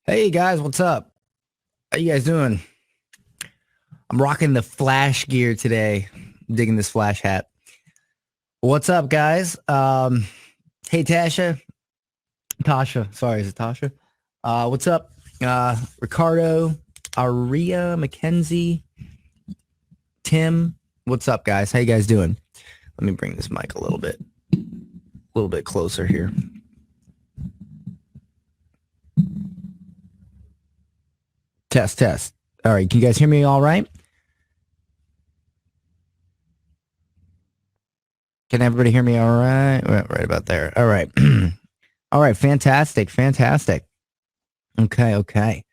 Hey guys, what's up? How you guys doing? I'm rocking the Flash gear today. Digging this Flash hat. What's up, guys? Hey Tasha. Sorry, is it Tasha? What's up? Ricardo, Aria, Mackenzie, Tim. What's up, guys? How you guys doing? Let me bring this mic a little bit closer here. Test. All right, can you guys hear me all right? Can everybody hear me all right? Right about there. All right. All right, fantastic. Okay.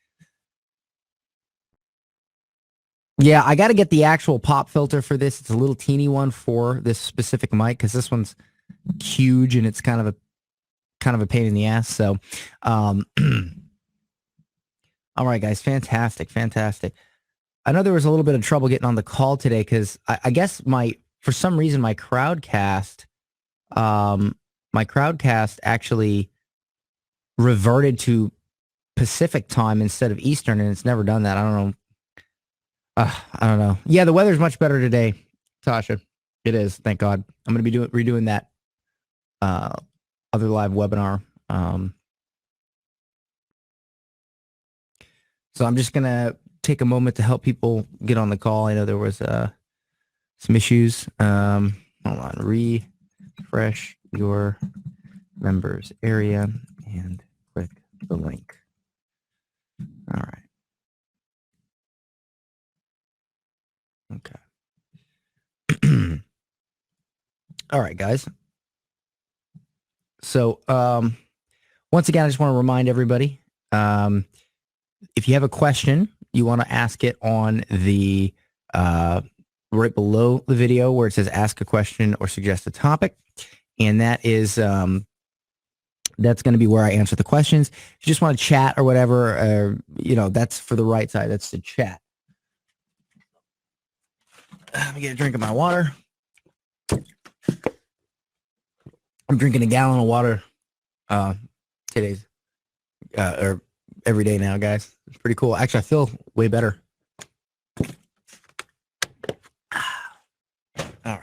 Yeah, I got to get the actual pop filter for this. It's a little teeny one for this specific mic because this one's huge and it's kind of a pain in the ass. So, um, all right, guys, fantastic. I know there was a little bit of trouble getting on the call today because I guess for some reason my crowdcast actually reverted to Pacific time instead of Eastern, and it's never done that. I don't know. I don't know. Yeah, the weather's much better today, Tasha. It is, thank God. I'm going to be redoing that other live webinar. So I'm just going to take a moment to help people get on the call. I know there was some issues. Hold on. Refresh your members area and click the link. All right. Okay. All right, guys. So, once again, I just want to remind everybody, if you have a question, you want to ask it on the right below the video where it says ask a question or suggest a topic. And that is, that's going to be where I answer the questions. If you just want to chat or whatever, that's for the right side. That's the chat. Let me get a drink of my water. I'm drinking a gallon of water today's or every day now, guys. It's pretty cool. Actually, I feel way better. All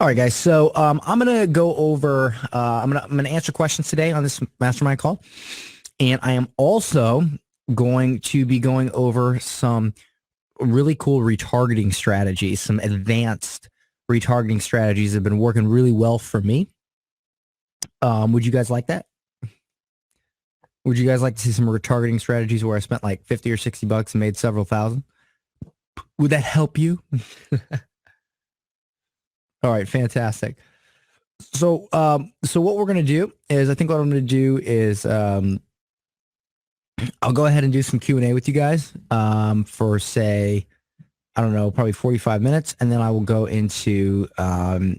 right, guys. So I'm gonna go over. I'm gonna answer questions today on this mastermind call, and I am also going to be going over some really cool retargeting strategies, some advanced retargeting strategies that have been working really well for me. Would you guys like that? Would you guys like to see some retargeting strategies where I spent like 50 or 60 bucks and made several thousand? Would that help you? All right, fantastic. So, what we're going to do is, I think what I'm going to do is, I'll go ahead and do some Q&A with you guys, for say, I don't know, probably 45 minutes. And then I will go into, some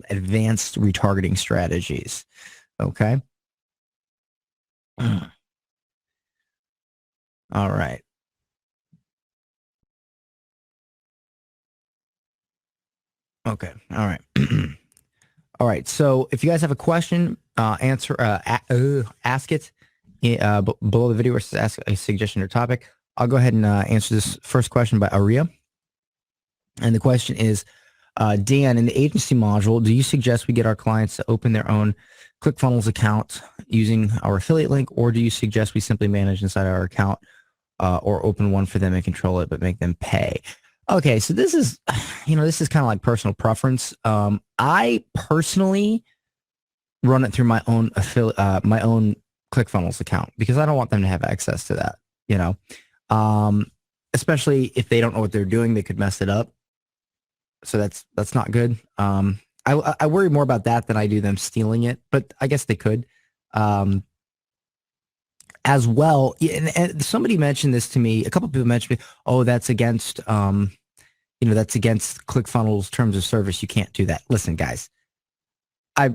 advanced retargeting strategies. Okay. All right. Okay. All right. All right. So if you guys have a question, ask it below the video where it says ask a suggestion or topic. I'll go ahead and answer this first question by Aria. And the question is, Dan, in the agency module, do you suggest we get our clients to open their own ClickFunnels account using our affiliate link, or do you suggest we simply manage inside our account or open one for them and control it, but make them pay? Okay, so this is, this is kind of like personal preference. I personally run it through my own my own ClickFunnels account because I don't want them to have access to that, especially if they don't know what they're doing, they could mess it up. So that's not good. I worry more about that than I do them stealing it, but I guess they could. As well, and somebody mentioned this to me. A couple of people mentioned, "Oh, that's against, that's against ClickFunnels terms of service. You can't do that." Listen, guys, I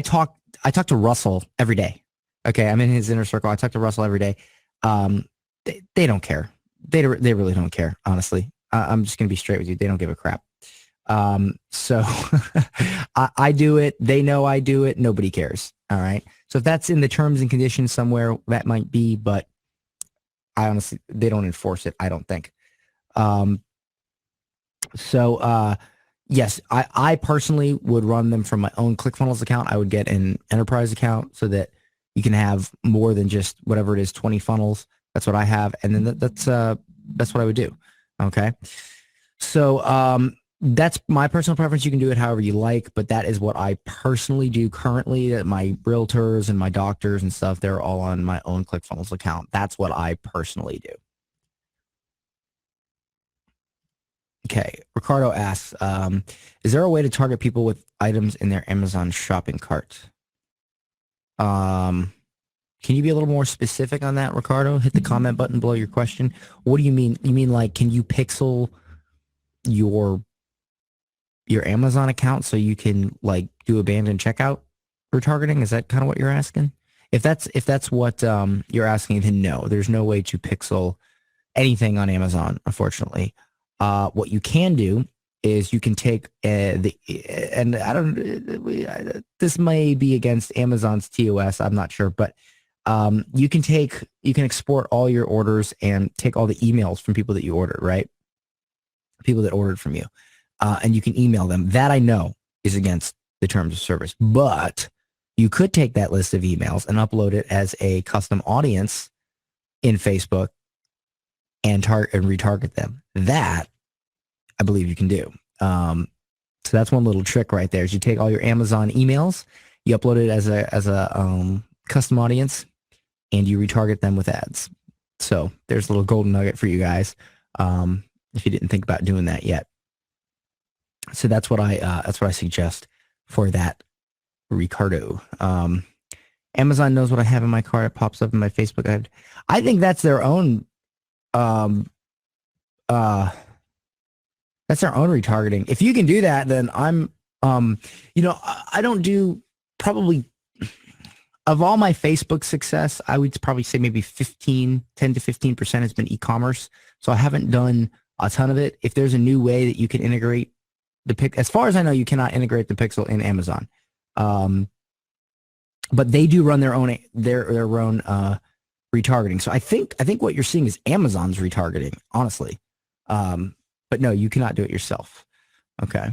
talk to Russell every day. Okay, I'm in his inner circle. I talk to Russell every day. They don't care. They really don't care. Honestly, I'm just gonna be straight with you. They don't give a crap. So I do it. They know I do it. Nobody cares. All right. So if that's in the terms and conditions somewhere, that might be, but I honestly, they don't enforce it. I don't think. Um, so yes, I personally would run them from my own ClickFunnels account. I would get an enterprise account so that you can have more than just whatever it is, 20 funnels. That's what I have. And then that's what I would do. Okay. So that's my personal preference. You can do it however you like, but that is what I personally do currently. My realtors and my doctors and stuff, they're all on my own ClickFunnels account. That's what I personally do. Okay. Ricardo asks, is there a way to target people with items in their Amazon shopping cart? Can you be a little more specific on that, Ricardo? Hit the comment button below your question. What do you mean? You mean like, can you pixel your Amazon account so you can like do abandoned checkout retargeting? Is that kind of what you're asking? If that's what you're asking, then no, there's no way to pixel anything on Amazon, unfortunately. What you can do is you can take and I don't, this may be against Amazon's TOS, I'm not sure, but you can export all your orders and take all the emails from people that you ordered, right? People that ordered from you. And you can email them. That I know is against the terms of service, but you could take that list of emails and upload it as a custom audience in Facebook and retarget them. That I believe you can do. So that's one little trick right there. Is you take all your Amazon emails, you upload it as a custom audience, and you retarget them with ads. So there's a little golden nugget for you guys if you didn't think about doing that yet. So that's what I suggest for that, Ricardo. Amazon knows what I have in my cart. It pops up in my Facebook ad. I think that's their own retargeting. If you can do that, then I'm I don't do, probably of all my Facebook success, I would probably say maybe 10 to 15% has been e-commerce. So I haven't done a ton of it. If there's a new way that you can integrate as far as I know, you cannot integrate the pixel in Amazon. But they do run their own retargeting. So I think what you're seeing is Amazon's retargeting, honestly. But no, you cannot do it yourself. Okay.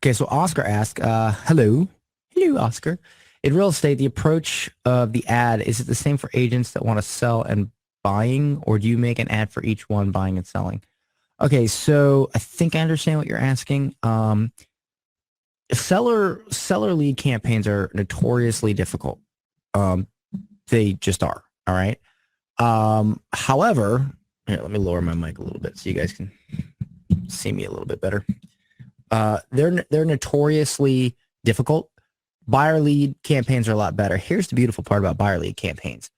Okay, so Oscar asked, hello, Oscar. In real estate, the approach of the ad, is it the same for agents that want to sell and buying, or do you make an ad for each one, buying and selling? Okay, so I think I understand what you're asking. Seller lead campaigns are notoriously difficult. They just are. All right. However, here, let me lower my mic a little bit so you guys can see me a little bit better. They're notoriously difficult. Buyer lead campaigns are a lot better. Here's the beautiful part about buyer lead campaigns.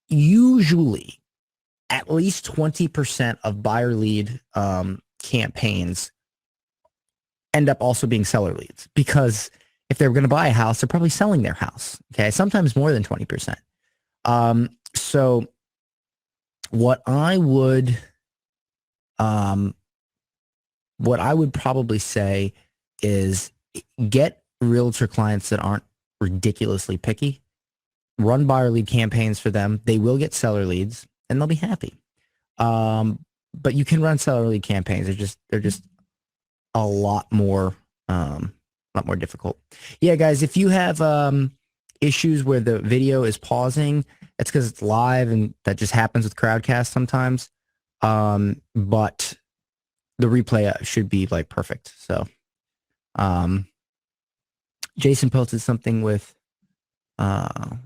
Usually, at least 20% of buyer lead campaigns end up also being seller leads, because if they're going to buy a house, they're probably selling their house. Okay, sometimes more than 20%. So what I would probably say is get realtor clients that aren't ridiculously picky. Run buyer lead campaigns for them. They will get seller leads and they'll be happy. But you can run seller lead campaigns. They're just a lot more difficult. Yeah, guys, if you have issues where the video is pausing, it's because it's live, and that just happens with Crowdcast sometimes. But the replay should be like perfect. So, Jason posted something with, let's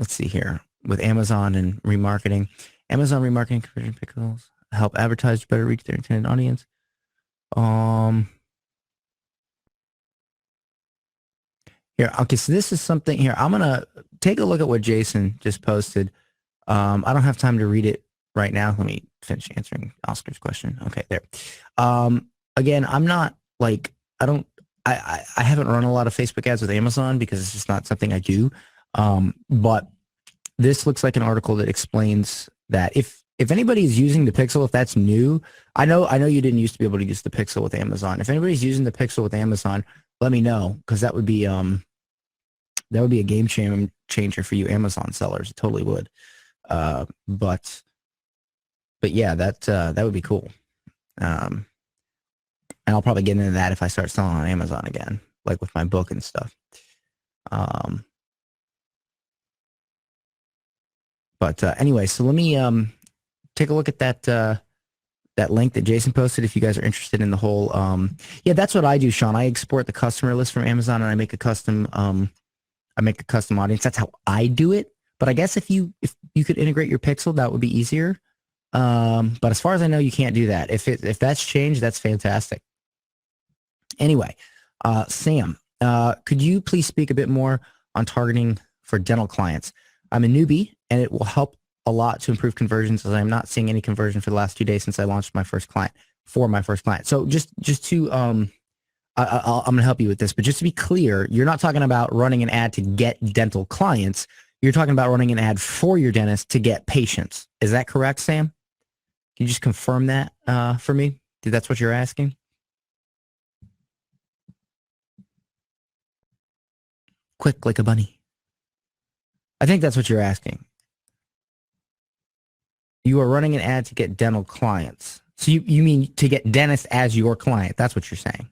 see here, with Amazon and remarketing. Amazon remarketing conversion pixels help advertisers better reach their intended audience. Here, okay, so this is something here. I'm gonna take a look at what Jason just posted. I don't have time to read it right now. Let me finish answering Oscar's question. Okay, there. Again, I'm not like, I haven't run a lot of Facebook ads with Amazon because it's just not something I do. But this looks like an article that explains that if if anybody is using the Pixel, if that's new, I know you didn't used to be able to use the Pixel with Amazon. If anybody's using the Pixel with Amazon, let me know, because that would be a game changer for you Amazon sellers. It totally would. But yeah, that would be cool. And I'll probably get into that if I start selling on Amazon again, like with my book and stuff. But anyway, so let me take a look at that link that Jason posted if you guys are interested in the whole. Yeah, that's what I do, Sean. I export the customer list from Amazon and I make a custom audience. That's how I do it. But I guess if you could integrate your Pixel, that would be easier. But as far as I know, you can't do that. If that's changed, that's fantastic. Anyway, Sam, could you please speak a bit more on targeting for dental clients? I'm a newbie, and it will help a lot to improve conversions, as I'm not seeing any conversion for the last 2 days since I launched my first client. So just to I'm going to help you with this, but just to be clear, you're not talking about running an ad to get dental clients. You're talking about running an ad for your dentist to get patients. Is that correct, Sam? Can you just confirm that for me? That's what you're asking? Quick like a bunny. I think that's what you're asking. You are running an ad to get dental clients. So you mean to get dentists as your client. That's what you're saying.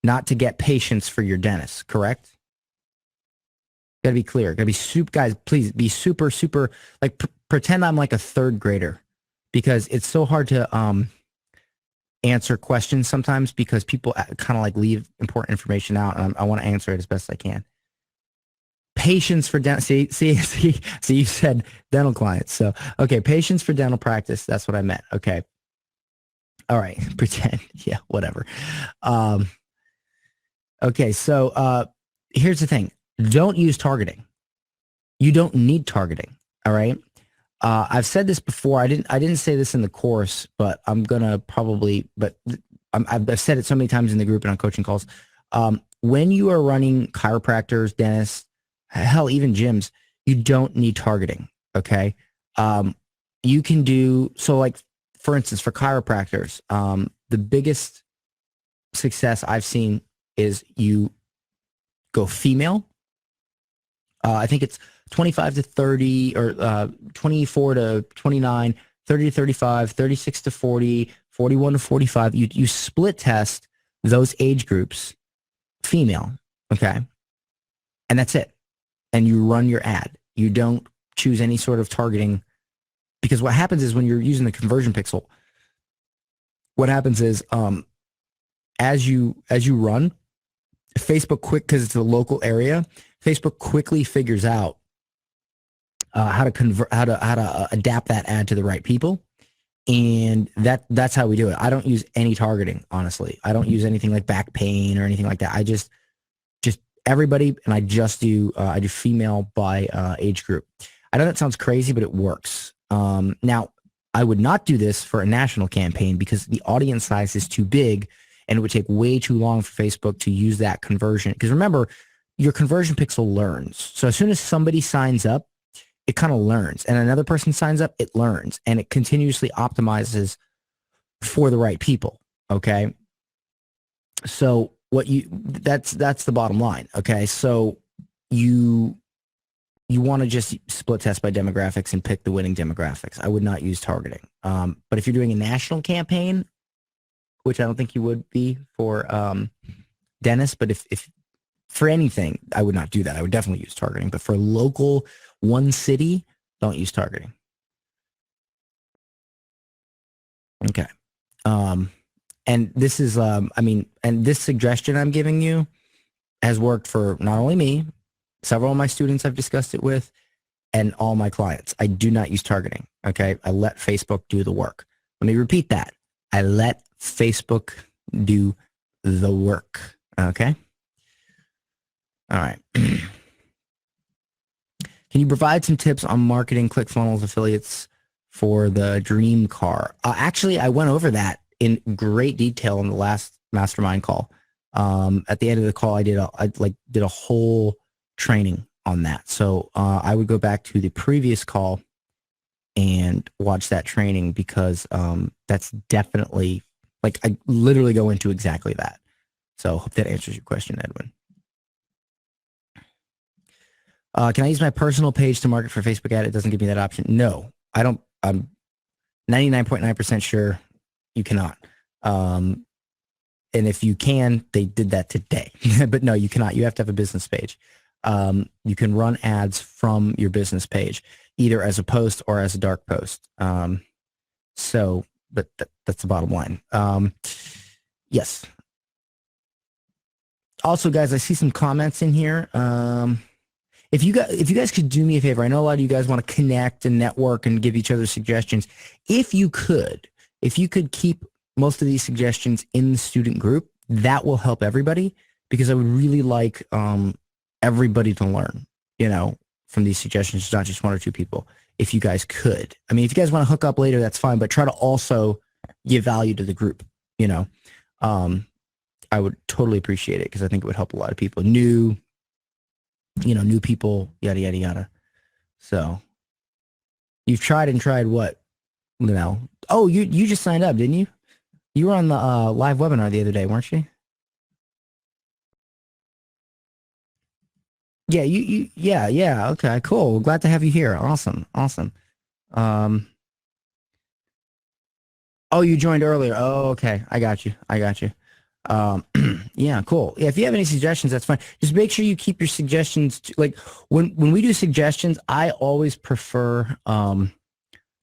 Not to get patients for your dentist, correct? Got to be clear. Got to be super, guys, please be super, super, like pretend I'm like a third grader, because it's so hard to answer questions sometimes because people kind of like leave important information out, and I want to answer it as best I can. Patients for dental, see, you said dental clients. So, okay, patients for dental practice. That's what I meant. Okay. All right. Pretend. Yeah, whatever. Okay. So, here's the thing. Don't use targeting. You don't need targeting. All right. I've said this before. I didn't say this in the course, but I'm going to probably, I've said it so many times in the group and on coaching calls. When you are running chiropractors, dentists, hell, even gyms, you don't need targeting. Okay. You can do, so like, for instance, for chiropractors, the biggest success I've seen is you go female. I think it's 25 to 30 or 24 to 29, 30 to 35, 36 to 40, 41 to 45. You split test those age groups, female. Okay. And that's it. And you run your ad. You don't choose any sort of targeting, because what happens is when you're using the conversion pixel, what happens is as you run, Facebook because it's a local area, Facebook quickly figures out how to adapt that ad to the right people. And that's how we do it. I don't use any targeting, honestly. I don't use anything like back pain or anything like that. I just everybody, and I do female by age group. I know that sounds crazy, but it works. Now, I would not do this for a national campaign because the audience size is too big, and it would take way too long for Facebook to use that conversion. Because remember, your conversion pixel learns. So as soon as somebody signs up, it kind of learns, and another person signs up, it learns, and it continuously optimizes for the right people. Okay. So that's the bottom line. Okay. So you want to just split test by demographics and pick the winning demographics. I would not use targeting. But if you're doing a national campaign, which I don't think you would be for dentists, but if for anything, I would not do that. I would definitely use targeting. But for local, one city, don't use targeting. Okay. And this is, and this suggestion I'm giving you has worked for not only me, several of my students I've discussed it with, and all my clients. I do not use targeting. Okay. I let Facebook do the work. Let me repeat that. I let Facebook do the work. Okay. All right. Can you provide some tips on marketing ClickFunnels affiliates for the dream car? Actually, I went over that in great detail in the last mastermind call. At the end of the call, I did a whole training on that. So I would go back to the previous call and watch that training, because that's definitely, like, I literally go into exactly that. So hope that answers your question, Edwin. Can I use my personal page to market for Facebook ad? It doesn't give me that option. No, I don't. I'm 99.9% sure you cannot. And if you can, they did that today. But no, you cannot. You have to have a business page. You can run ads from your business page, either as a post or as a dark post. But that's the bottom line. Yes. Also, guys, I see some comments in here. If you guys could do me a favor, I know a lot of you guys want to connect and network and give each other suggestions. If you could keep most of these suggestions in the student group, that will help everybody, because I would really like everybody to learn, from these suggestions, not just one or two people. If you guys could, I mean, if you guys want to hook up later, that's fine, but try to also give value to the group, I would totally appreciate it, because I think it would help a lot of people, new people, yada, yada, yada. So you've tried what? Oh, you just signed up, didn't you? You were on the live webinar the other day, weren't you? Yeah, yeah. Okay, cool. Glad to have you here. Awesome. Oh, you joined earlier. Oh, okay. I got you. Yeah, cool. Yeah, if you have any suggestions, that's fine. Just make sure you keep your suggestions like when we do suggestions, I always prefer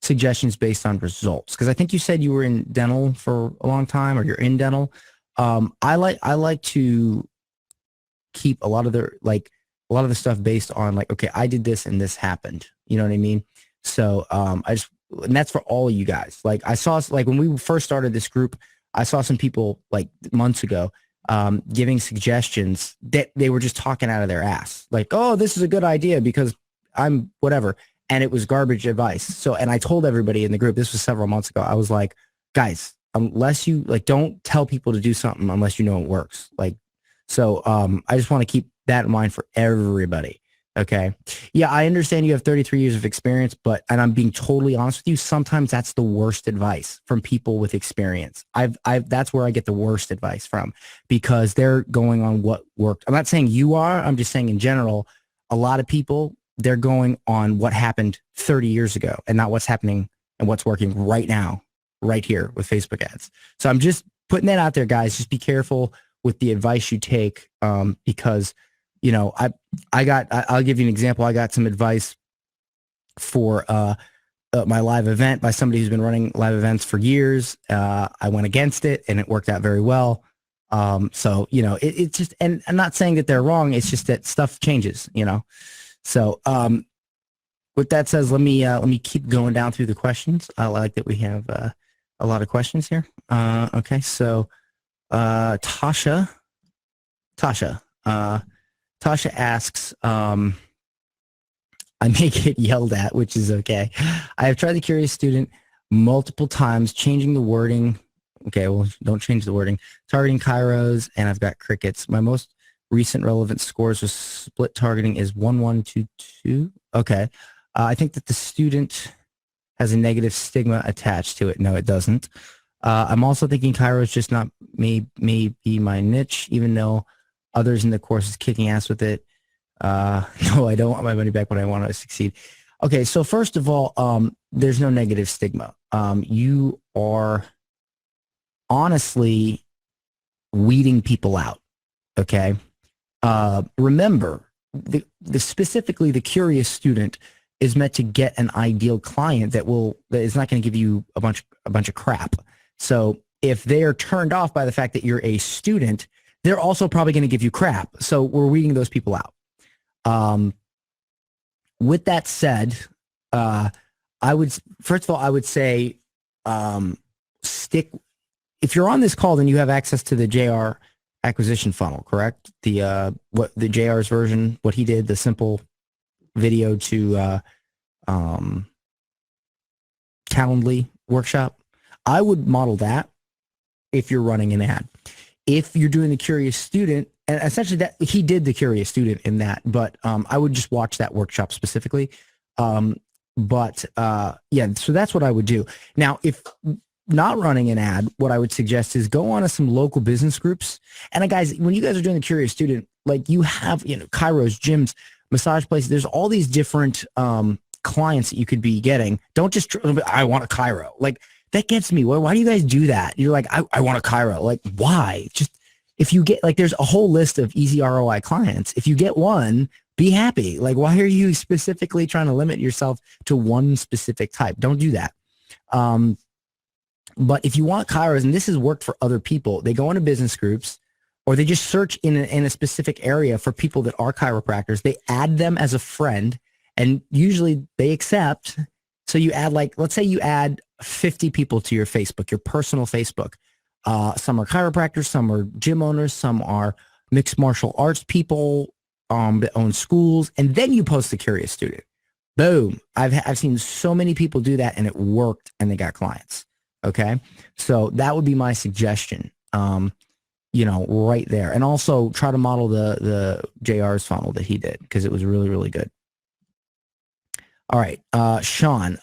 suggestions based on results, because I think you said you were in dental for a long time, or you're in dental. I like to keep a lot of the stuff based on, like, okay, I did this and this happened. You know what I mean? So and that's for all of you guys. Like, I saw, like, when we first started this group, I saw some people like months ago giving suggestions that they were just talking out of their ass. Like, oh, this is a good idea because I'm whatever. And it was garbage advice. So, and I told everybody in the group, this was several months ago, I was like, guys, unless you, like, don't tell people to do something unless you know it works. Like, so I just want to keep that in mind for everybody. Okay. Yeah, I understand you have 33 years of experience, and I'm being totally honest with you, sometimes that's the worst advice from people with experience. That's where I get the worst advice from, because they're going on what worked. I'm not saying you are, I'm just saying in general, a lot of people, they're going on what happened 30 years ago and not what's happening and what's working right now, right here with Facebook ads. So I'm just putting that out there, guys. Just be careful with the advice you take, because I'll give you an example. I got some advice for my live event by somebody who's been running live events for years. I went against it and it worked out very well. So, it's just, and I'm not saying that they're wrong. It's just that stuff changes, So with that says, let me keep going down through the questions. I like that we have a lot of questions here. Okay, so Tasha asks, I may get yelled at, which is okay. I have tried the Curious Student multiple times, changing the wording. Okay, well, don't change the wording. Targeting Kairos, and I've got crickets. My most recent relevant scores with split targeting is 1122. Okay. I think that the student has a negative stigma attached to it. No, it doesn't. I'm also thinking Kairos just not may be my niche, even though others in the course is kicking ass with it. No, I don't want my money back when I want to succeed. Okay, so first of all, there's no negative stigma. You are honestly weeding people out. Okay. Remember, specifically the Curious Student is meant to get an ideal client that is not going to give you a bunch of crap. So if they are turned off by the fact that you're a student, they're also probably going to give you crap. So we're weeding those people out. With that said, I would say, stick, if you're on this call, then you have access to the JR acquisition funnel, correct? What the JR's version, what he did, the simple video to Calendly workshop. I would model that if you're running an ad. If you're doing the Curious Student, and essentially that he did the Curious Student in that, but I would just watch that workshop specifically. But yeah, so that's what I would do. Now, if not running an ad, what I would suggest is go on to some local business groups. And guys, when you guys are doing the Curious Student, like you have, you know, Kairos, gyms, massage places, there's all these different clients that you could be getting. Don't just, I want a Cairo. Like that gets me. Why do you guys do that? You're like, I want a Cairo. Like why? Just if you get, like, there's a whole list of easy ROI clients. If you get one, be happy. Like, why are you specifically trying to limit yourself to one specific type? Don't do that. But if you want Kairos, and this has worked for other people, they go into business groups or they just search in a specific area for people that are chiropractors. They add them as a friend and usually they accept. So you add, like, let's say you add 50 people to your Facebook, your personal Facebook. Some are chiropractors, some are gym owners, some are mixed martial arts people that own schools. And then you post the Curious Student. Boom. I've seen so many people do that and it worked and they got clients. Okay. So that would be my suggestion, you know, right there. And also try to model the JR's funnel that he did because it was really, really good. All right. Sean,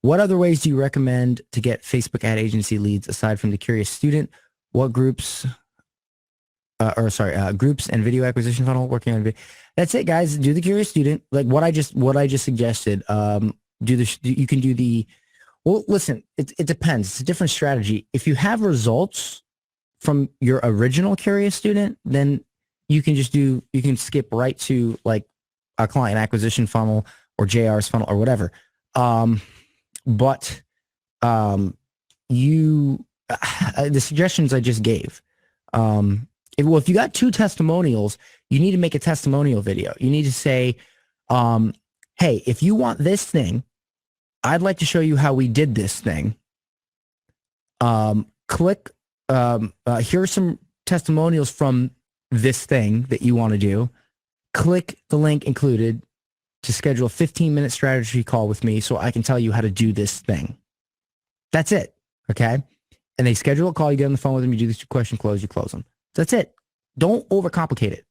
what other ways do you recommend to get Facebook ad agency leads aside from the Curious Student? What groups, groups and video acquisition funnel working on video? That's it, guys. Do the Curious Student. Like what I just suggested. You can do the, well, listen, it depends. It's a different strategy. If you have results from your original Curious Student, then you can skip right to like a client acquisition funnel or JR's funnel or whatever. But the suggestions I just gave, if you got 2 testimonials, you need to make a testimonial video. You need to say, hey, if you want this thing, I'd like to show you how we did this thing. Click, here's some testimonials from this thing that you want to do. Click the link included to schedule a 15-minute strategy call with me so I can tell you how to do this thing. That's it. Okay. And they schedule a call, you get on the phone with them, you do this question, you close them. That's it. Don't overcomplicate it.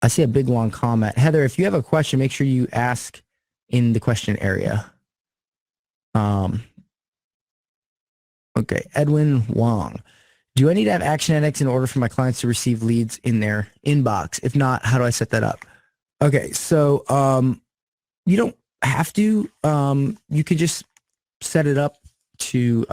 I see a big long comment. Heather, if you have a question, make sure you ask in the question area. Okay, Edwin Wong. Do I need to have ActionEdX in order for my clients to receive leads in their inbox? If not, how do I set that up? Okay, so you don't have to. You could just set it up to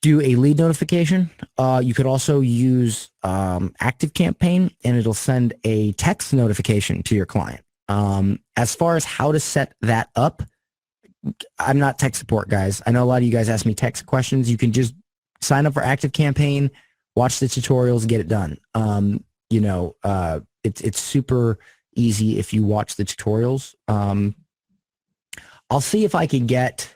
do a lead notification. You could also use ActiveCampaign, and it'll send a text notification to your client. As far as how to set that up, I'm not tech support, guys. I know a lot of you guys ask me tech questions. You can just sign up for ActiveCampaign, watch the tutorials, get it done. It's super easy if you watch the tutorials. I'll see if I can get.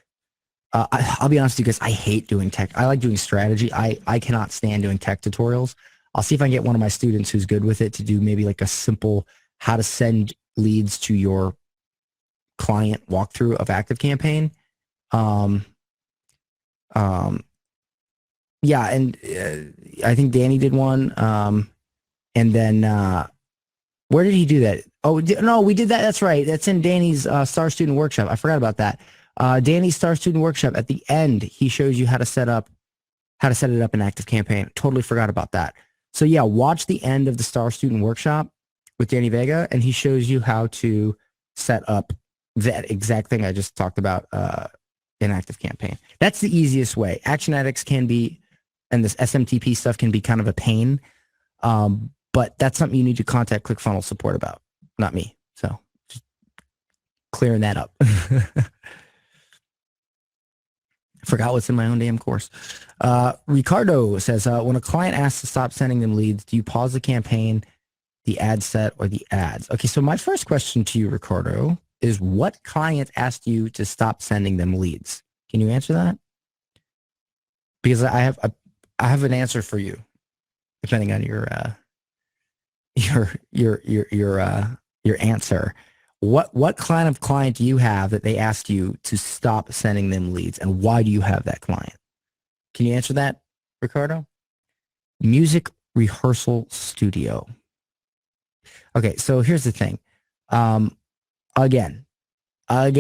I'll be honest with you guys, I hate doing tech. I like doing strategy. I cannot stand doing tech tutorials. I'll see if I can get one of my students who's good with it to do maybe like a simple how to send leads to your client walkthrough of ActiveCampaign. Yeah, and I think Danny did one. And then where did he do that? Oh, no, we did that. That's right. That's in Danny's Star Student Workshop. I forgot about that. Danny's Star Student Workshop, at the end, he shows you how to set it up in ActiveCampaign. Totally forgot about that. So yeah, watch the end of the Star Student Workshop with Danny Vega, and he shows you how to set up that exact thing I just talked about in ActiveCampaign. That's the easiest way. ActionEdX can be, and this SMTP stuff can be kind of a pain, but that's something you need to contact ClickFunnels support about, not me. So just clearing that up. Forgot what's in my own damn course. Ricardo says, when a client asks to stop sending them leads, do you pause the campaign, the ad set, or the ads? Okay, so my first question to you, Ricardo, is what client asked you to stop sending them leads? Can you answer that? Because I have an answer for you, depending on your answer. What kind of client do you have that they asked you to stop sending them leads, and why do you have that client? Can you answer that, Ricardo? Music rehearsal studio. Okay, so here's the thing. Again, I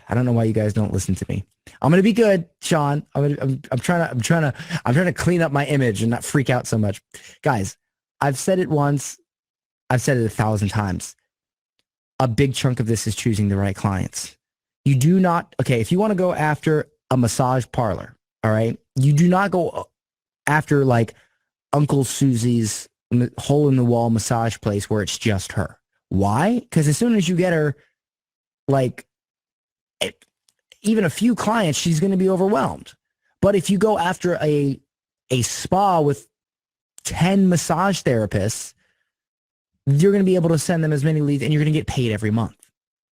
don't know why you guys don't listen to me. I'm gonna be good, Sean. I'm trying to clean up my image and not freak out so much, guys. I've said it once. I've said it 1,000 times. A big chunk of this is choosing the right clients. You do not, okay, if you want to go after a massage parlor, all right, you do not go after like Uncle Susie's hole in the wall massage place where it's just her. Why? Because as soon as you get her, like, even a few clients, she's going to be overwhelmed. But if you go after a spa with 10 massage therapists, you're going to be able to send them as many leads and you're going to get paid every month.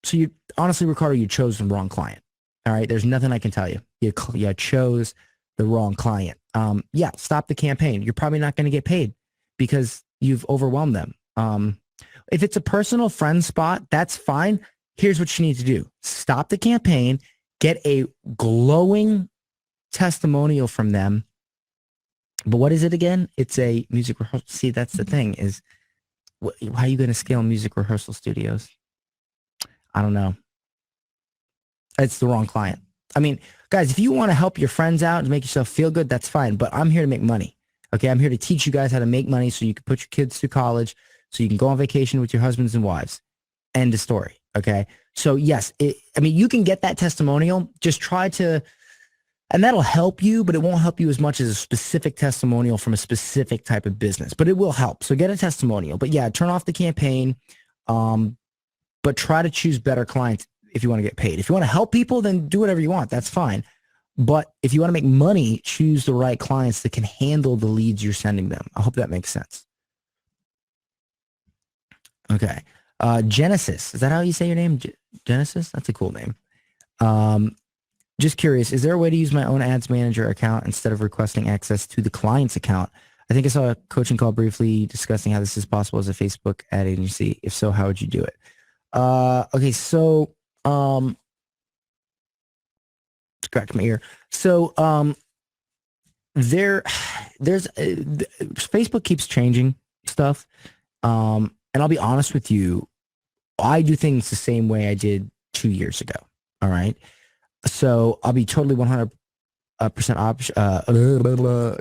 So you honestly, Ricardo, you chose the wrong client. All right. There's nothing I can tell you. You chose the wrong client. Yeah. Stop the campaign. You're probably not going to get paid because you've overwhelmed them. If it's a personal friend spot, that's fine. Here's what you need to do. Stop the campaign, get a glowing testimonial from them. But what is it again? It's a music rehearsal. See, that's the thing is, how are you going to scale music rehearsal studios? I don't know. It's the wrong client. I mean, guys, if you want to help your friends out and make yourself feel good, that's fine. But I'm here to make money. Okay. I'm here to teach you guys how to make money so you can put your kids through college, so you can go on vacation with your husbands and wives. End of story. Okay. So yes, I mean, you can get that testimonial. Just try to, and that'll help you, but it won't help you as much as a specific testimonial from a specific type of business, but it will help. So get a testimonial, but yeah, turn off the campaign. But try to choose better clients if you want to get paid. If you want to help people, then do whatever you want. That's fine. But if you want to make money, choose the right clients that can handle the leads you're sending them. I hope that makes sense. Okay. Genesis. Is that how you say your name? Genesis? That's a cool name. Just curious, is there a way to use my own ads manager account instead of requesting access to the client's account? I think I saw a coaching call briefly discussing how this is possible as a Facebook ad agency. If so, how would you do it? Okay, so scratch my ear. So there's Facebook keeps changing stuff. And I'll be honest with you, I do things the same way I did 2 years ago. All right. So I'll be totally 100%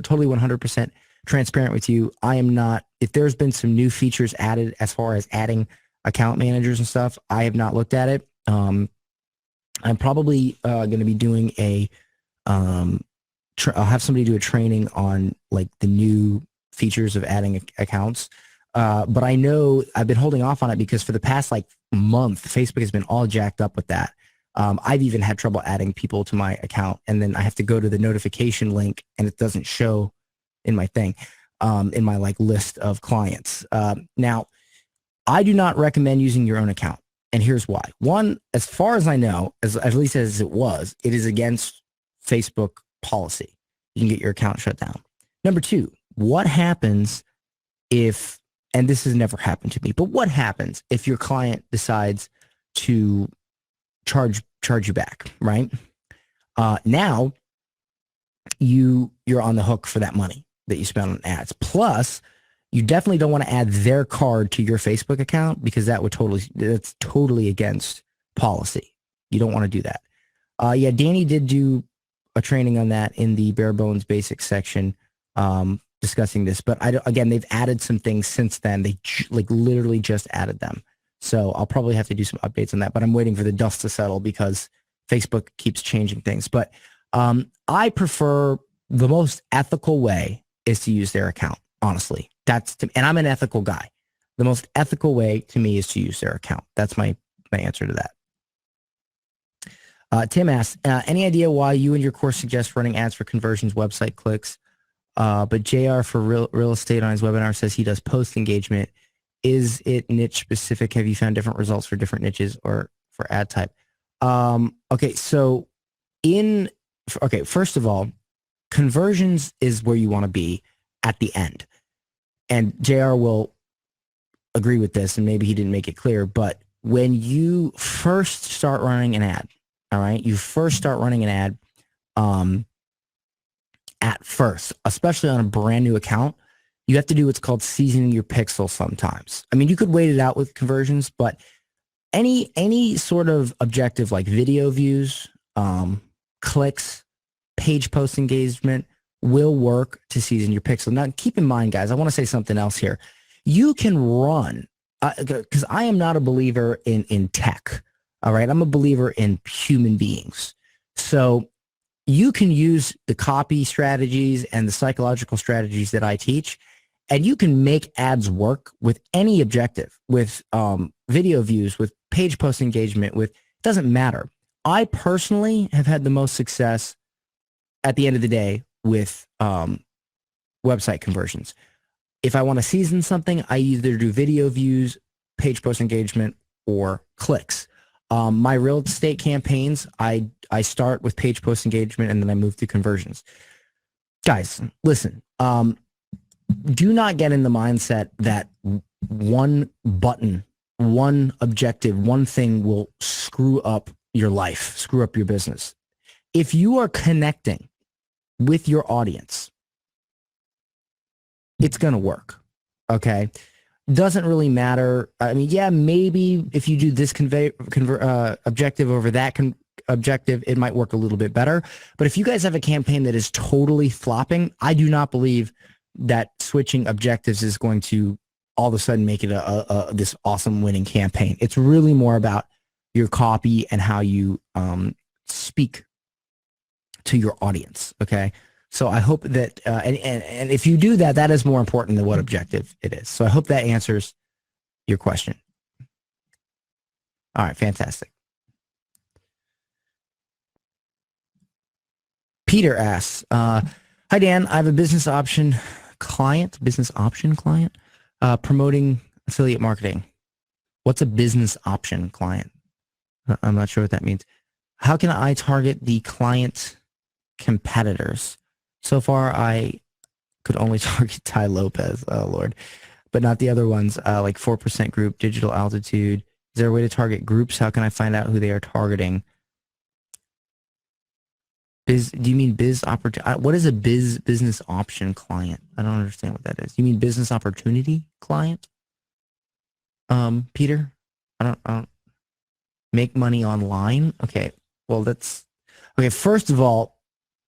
totally 100% transparent with you. I am not, if there's been some new features added as far as adding account managers and stuff, I have not looked at it. I'm probably going to be doing I'll have somebody do a training on like the new features of adding accounts. But I know I've been holding off on it because for the past like month, Facebook has been all jacked up with that. I've even had trouble adding people to my account, and then I have to go to the notification link and it doesn't show in my thing, in my like list of clients. Now, I do not recommend using your own account. And here's why. One, as far as I know, at least as it was, it is against Facebook policy. You can get your account shut down. Number two, what happens if, and this has never happened to me, but what happens if your client decides to charge you back, right? Now you're on the hook for that money that you spent on ads. Plus, you definitely don't want to add their card to your Facebook account because that's totally against policy. You don't want to do that. Yeah, Danny did do a training on that in the bare bones basics section, discussing this. But again, they've added some things since then. They like literally just added them. So I'll probably have to do some updates on that, but I'm waiting for the dust to settle because Facebook keeps changing things. But I prefer the most ethical way is to use their account, honestly. And I'm an ethical guy. The most ethical way to me is to use their account. That's my answer to that. Tim asks, any idea why you and your course suggest running ads for conversions, website clicks, but JR for real estate on his webinar says he does post engagement. Is it niche specific? Have you found different results for different niches or for ad type? Okay, so first of all, conversions is where you want to be at the end. And JR will agree with this, and maybe he didn't make it clear, but when you first start running an ad, all right, you first start running an ad at first, especially on a brand new account, you have to do what's called seasoning your pixel sometimes. I mean, you could wait it out with conversions, but any sort of objective like video views, clicks, page post engagement will work to season your pixel. Now, keep in mind, guys, I want to say something else here. You can run, because I am not a believer in tech, all right? I'm a believer in human beings. So you can use the copy strategies and the psychological strategies that I teach, and you can make ads work with any objective, with video views, with page post engagement, with, it doesn't matter. I personally have had the most success at the end of the day with website conversions. If I want to season something, I either do video views, page post engagement, or clicks. My real estate campaigns, I start with page post engagement and then I move to conversions. Guys, listen, do not get in the mindset that one button, one objective, one thing will screw up your life, screw up your business. If you are connecting with your audience, it's going to work. Okay. Doesn't really matter. I mean, yeah, maybe if you do this objective over that objective, it might work a little bit better. But if you guys have a campaign that is totally flopping, I do not believe that switching objectives is going to all of a sudden make it this awesome winning campaign. It's really more about your copy and how you speak to your audience. Okay. So I hope that, and if you do that, that is more important than what objective it is. So I hope that answers your question. All right, fantastic. Peter asks, hi, Dan, I have a business option client, promoting affiliate marketing. What's a business option client? I'm not sure what that means. How can I target the client competitors? So far, I could only target Ty Lopez, oh Lord, but not the other ones, like 4% group, digital altitude. Is there a way to target groups? How can I find out who they are targeting? Do you mean biz opportunity? What is a business option client? I don't understand what that is. You mean business opportunity client? Peter, I don't make money online. Okay, well that's okay. First of all,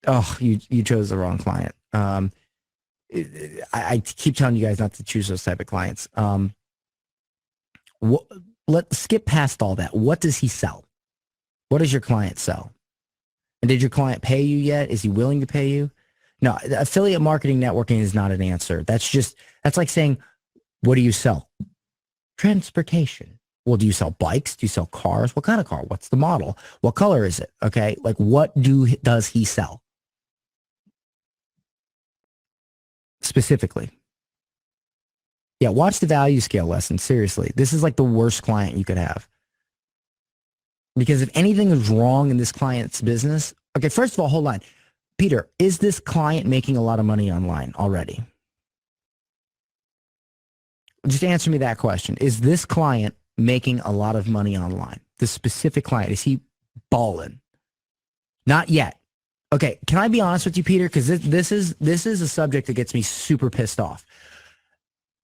oh, you chose the wrong client. I keep telling you guys not to choose those type of clients. Let's skip past all that. What does he sell? What does your client sell? And did your client pay you yet? Is he willing to pay you? No, affiliate marketing networking is not an answer. That's like saying, what do you sell? Transportation. Well, do you sell bikes? Do you sell cars? What kind of car? What's the model? What color is it? Okay. Like what does he sell? Specifically. Yeah. Watch the value scale lesson. Seriously. This is like the worst client you could have. Because if anything is wrong in this client's business, okay, first of all, hold on. Peter, is this client making a lot of money online already? Just answer me that question. Is this client making a lot of money online? The specific client, is he balling? Not yet. Okay, can I be honest with you, Peter? Because this is a subject that gets me super pissed off.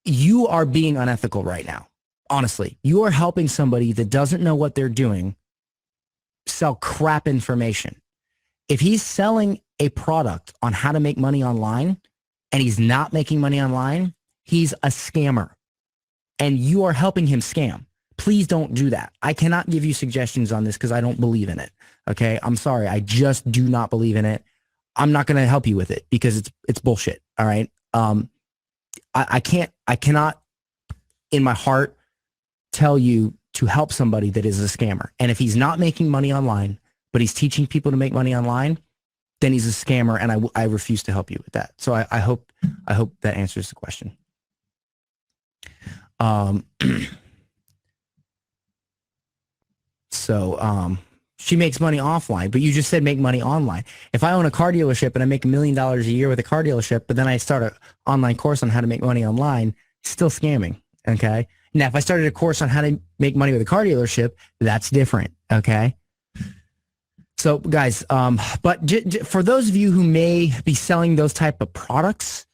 You are being unethical right now. Honestly, you are helping somebody that doesn't know what they're doing sell crap information. If he's selling a product on how to make money online and he's not making money online, he's a scammer and you are helping him scam. Please don't do that. I cannot give you suggestions on this because I don't believe in it. Okay. I'm sorry. I just do not believe in it. I'm not going to help you with it because it's bullshit. All right. I cannot in my heart tell you to help somebody that is a scammer. And if he's not making money online, but he's teaching people to make money online, then he's a scammer, and I refuse to help you with that. So I hope that answers the question. She makes money offline, but you just said make money online. If I own a car dealership and I make $1 million a year with a car dealership, but then I start an online course on how to make money online, still scamming. Okay. Now, if I started a course on how to make money with a car dealership, that's different. Okay. So guys, but for those of you who may be selling those type of products,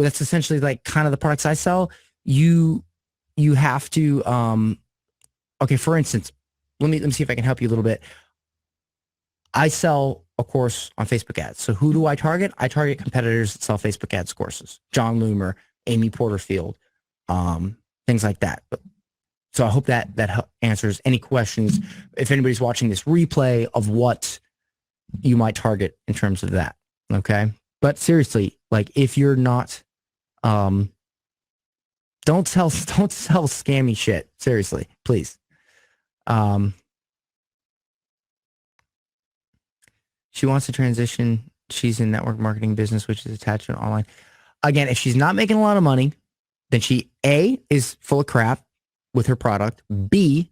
that's essentially like kind of the products I sell. You have to, okay, for instance, let me see if I can help you a little bit. I sell a course on Facebook ads. So who do I target? I target competitors that sell Facebook ads courses. John Loomer, Amy Porterfield, things like that. So I hope that answers any questions. If anybody's watching this replay of what you might target in terms of that. Okay. But seriously, like if you're not, don't sell scammy shit. Seriously, please. She wants to transition. She's in network marketing business, which is attached to online. Again, if she's not making a lot of money, then she A, is full of crap with her product. B,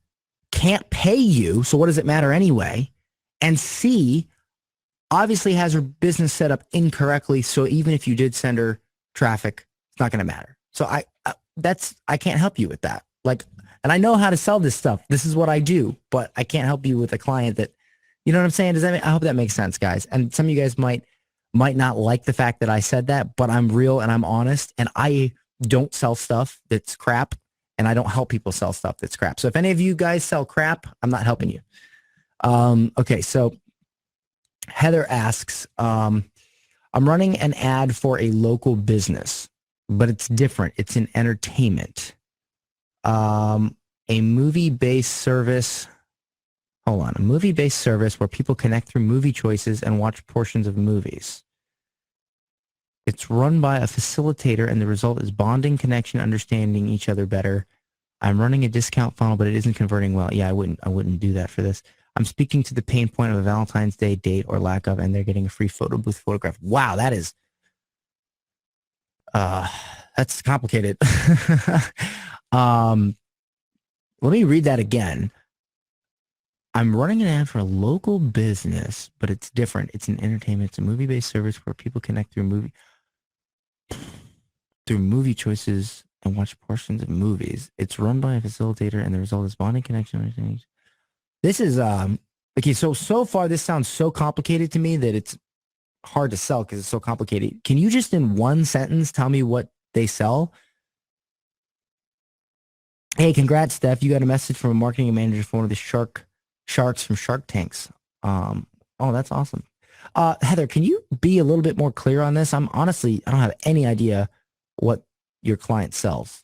can't pay you. So what does it matter anyway? And C, obviously has her business set up incorrectly. So even if you did send her traffic, it's not going to matter. So I can't help you with that. Like, and I know how to sell this stuff. This is what I do, but I can't help you with a client that, you know what I'm saying? I hope that makes sense, guys. And some of you guys might not like the fact that I said that, but I'm real and I'm honest, and I don't sell stuff that's crap, and I don't help people sell stuff that's crap. So if any of you guys sell crap, I'm not helping you. Okay, so Heather asks, I'm running an ad for a local business, but it's different. It's in entertainment. A movie-based service. Hold on. A movie-based service where people connect through movie choices and watch portions of movies. It's run by a facilitator, and the result is bonding, connection, understanding each other better. I'm running a discount funnel, but it isn't converting well. Yeah, I wouldn't do that for this. I'm speaking to the pain point of a Valentine's Day date or lack of, and they're getting a free photo booth photograph. Wow, that is, that's complicated. Let me read that again. I'm running an ad for a local business, but it's different. It's an entertainment. It's a movie-based service where people connect through movie choices and watch portions of movies. It's run by a facilitator, and the result is bonding, connection. This is okay. So far, this sounds so complicated to me that it's hard to sell because it's so complicated. Can you just in one sentence tell me what they sell? Hey, congrats, Steph. You got a message from a marketing manager for one of the sharks from Shark Tanks. Oh, that's awesome. Heather, can you be a little bit more clear on this? I don't have any idea what your client sells.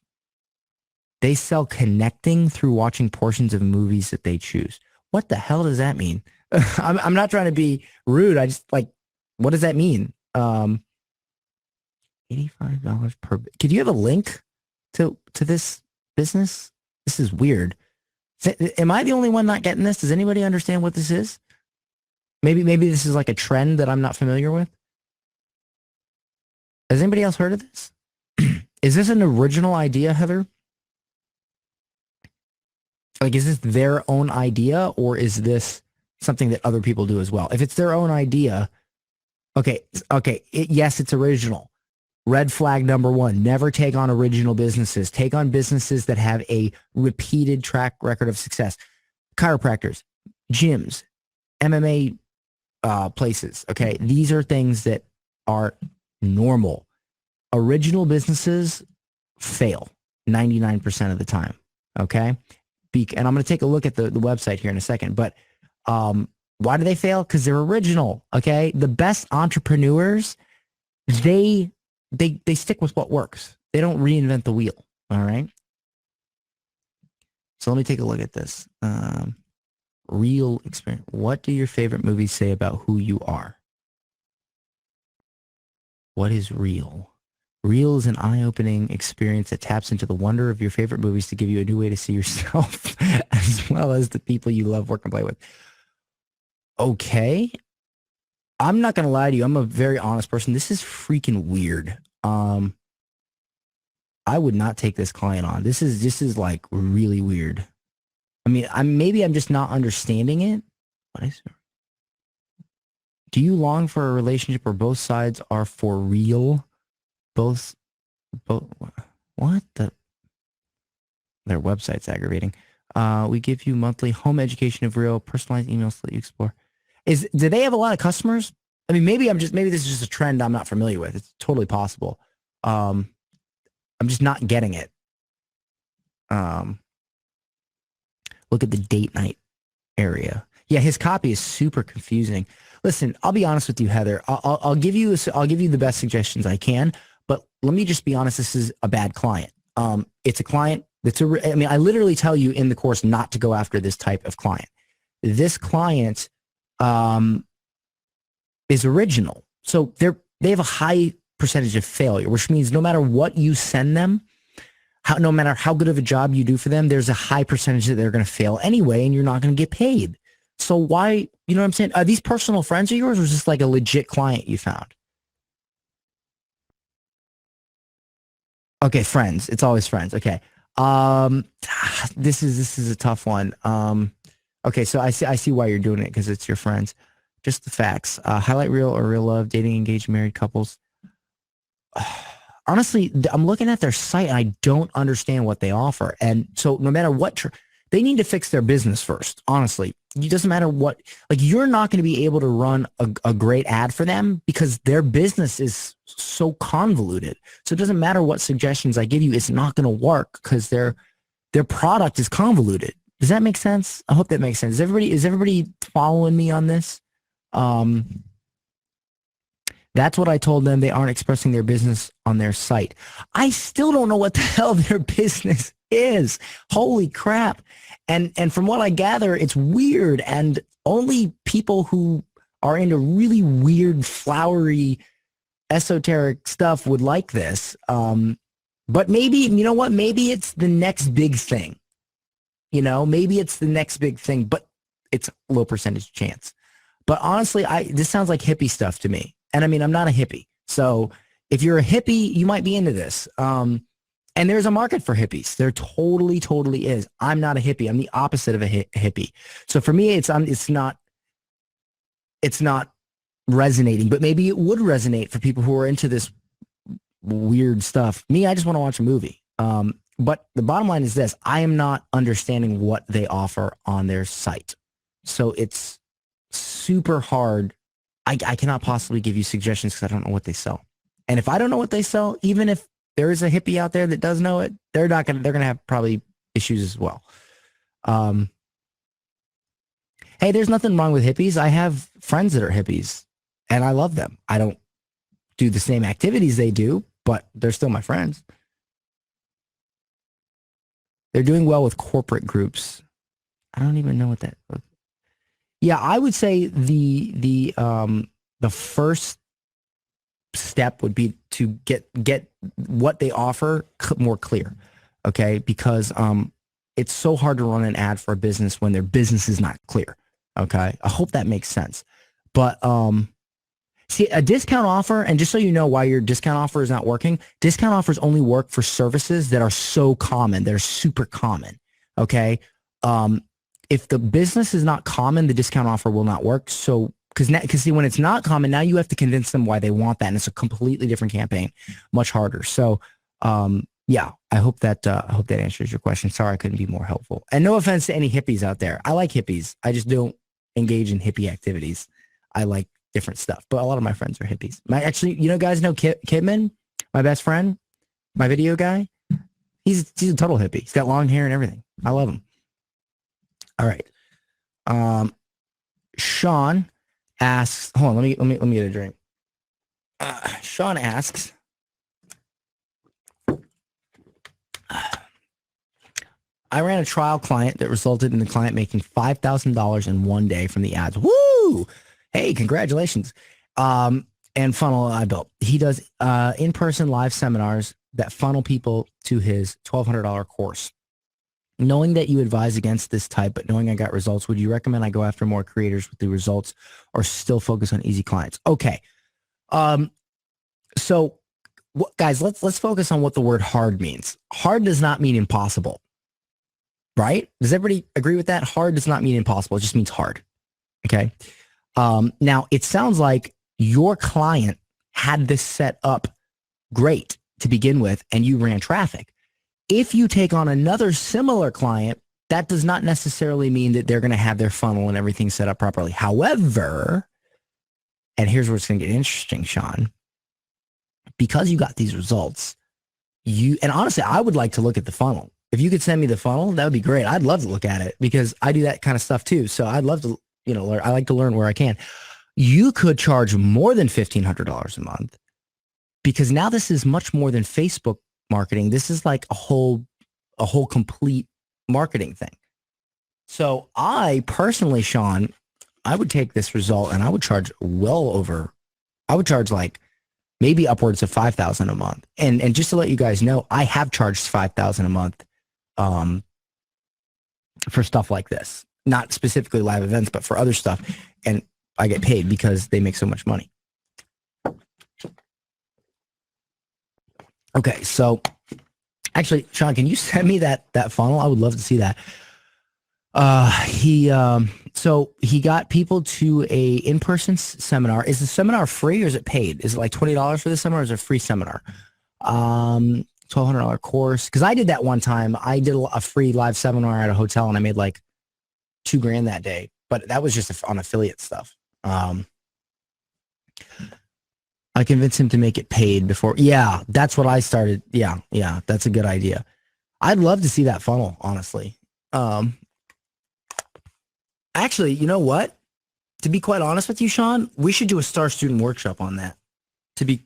They sell connecting through watching portions of movies that they choose. What the hell does that mean? I'm not trying to be rude. I just what does that mean? $85 per. Could you have a link to this business? This is weird. Am I the only one not getting this? Does anybody understand what this is? Maybe this is like a trend that I'm not familiar with. Has anybody else heard of this? Is this an original idea, Heather? Like, is this their own idea, or is this something that other people do as well? If it's their own idea, okay, yes, it's original. Red flag number one, never take on original businesses. Take on businesses that have a repeated track record of success. Chiropractors, gyms, MMA places, okay? These are things that are normal. Original businesses fail 99% of the time, okay? And I'm going to take a look at the website here in a second, but why do they fail? Because they're original, okay? The best entrepreneurs, they stick with what works. They don't reinvent the wheel, all right? So let me take a look at this. Real experience. What do your favorite movies say about who you are? What is real? Real is an eye-opening experience that taps into the wonder of your favorite movies to give you a new way to see yourself as well as the people you love, work, and play with. Okay. I'm not going to lie to you. I'm a very honest person. This is freaking weird. I would not take this client on. This is like really weird. I mean, maybe I'm just not understanding it. What is it? Do you long for a relationship where both sides are for real? Both, what the? Their website's aggravating. We give you monthly home education of real, personalized emails to let you explore. Do they have a lot of customers? I mean, maybe this is just a trend I'm not familiar with. It's totally possible. I'm just not getting it. Look at the date night area. Yeah, his copy is super confusing. Listen, I'll be honest with you, Heather. I'll give you the best suggestions I can, but let me just be honest. This is a bad client. It's a client that's I mean, I literally tell you in the course not to go after this type of client. This client is original, so they have a high percentage of failure, which means no matter what you send them, no matter how good of a job you do for them, there's a high percentage that they're going to fail anyway, and you're not going to get paid. So why, you know what I'm saying? Are these personal friends of yours, or is this like a legit client you found? Okay, friends. It's always friends. Okay. This is a tough one. Okay, so I see why you're doing it, because it's your friends. Just the facts. Highlight real or real love, dating, engaged, married couples. Honestly, I'm looking at their site and I don't understand what they offer. And so no matter what, they need to fix their business first. Honestly, it doesn't matter what, like, you're not going to be able to run a great ad for them because their business is so convoluted. So it doesn't matter what suggestions I give you. It's not going to work because their product is convoluted. Does that make sense? I hope that makes sense. Is everybody following me on this? That's what I told them. They aren't expressing their business on their site. I still don't know what the hell their business is. Holy crap. And from what I gather, it's weird. And only people who are into really weird, flowery, esoteric stuff would like this. But maybe, you know what? Maybe it's the next big thing. You know, maybe it's the next big thing, but it's a low percentage chance. But honestly, this sounds like hippie stuff to me. And I mean, I'm not a hippie. So if you're a hippie, you might be into this. And there's a market for hippies. There totally is. I'm not a hippie. I'm the opposite of a hippie. So for me, it's not resonating, but maybe it would resonate for people who are into this weird stuff. Me, I just want to watch a movie. But the bottom line is this: I am not understanding what they offer on their site. So it's super hard. I cannot possibly give you suggestions because I don't know what they sell. And if I don't know what they sell, even if there is a hippie out there that does know it, they're going to have probably issues as well. Hey, there's nothing wrong with hippies. I have friends that are hippies and I love them. I don't do the same activities they do, but they're still my friends. They're doing well with corporate groups. I don't even know what that. Yeah, I would say the first step would be to get what they offer more clear, okay? Because it's so hard to run an ad for a business when their business is not clear, okay? I hope that makes sense. But see, a discount offer, and just so you know why your discount offer is not working, discount offers only work for services that are so common, that are super common, okay? If the business is not common, the discount offer will not work. So, because see, when it's not common, now you have to convince them why they want that, and it's a completely different campaign, much harder. So, yeah, I hope that answers your question. Sorry, I couldn't be more helpful. And no offense to any hippies out there. I like hippies. I just don't engage in hippie activities. I like different stuff, but a lot of my friends are hippies. Actually, you know, guys know Kidman, my best friend, my video guy. He's a total hippie. He's got long hair and everything. I love him. All right. Sean asks, hold on, let me get a drink. Sean asks, I ran a trial client that resulted in the client making $5,000 in one day from the ads. Woo! Hey, congratulations. And funnel I built. He does in-person live seminars that funnel people to his $1,200 course. Knowing that you advise against this type, but knowing I got results, would you recommend I go after more creators with the results or still focus on easy clients? Okay. So guys, let's focus on what the word hard means. Hard does not mean impossible, right? Does everybody agree with that? Hard does not mean impossible. It just means hard. Okay. Now it sounds like your client had this set up great to begin with, and you ran traffic. If you take on another similar client, that does not necessarily mean that they're going to have their funnel and everything set up properly. However, and here's where it's going to get interesting, Sean. because you got these results, and honestly, I would like to look at the funnel. If you could send me the funnel, that would be great. I'd love to look at it because I do that kind of stuff too. So I'd love to, learn. I like to learn where I can. You could charge more than $1,500 a month because now this is much more than Facebook marketing. This is like a whole complete marketing thing. So I personally, Sean, I would take this result and I would charge I would charge like maybe upwards of 5,000 a month. And just to let you guys know, I have charged 5,000 a month for stuff like this, not specifically live events, but for other stuff. And I get paid because they make so much money. Okay. So actually, Sean, can you send me that funnel? I would love to see that. So he got people to a in-person seminar. Is the seminar free or is it paid? Is it like $20 for the seminar or is it a free seminar? $1,200 course. Cause I did that one time. I did a free live seminar at a hotel and I made like $2,000 that day, but that was just on affiliate stuff. I convinced him to make it paid before. Yeah, that's what I started. Yeah, that's a good idea. I'd love to see that funnel, honestly. Actually, you know what? To be quite honest with you, Sean, we should do a Star Student workshop on that. To be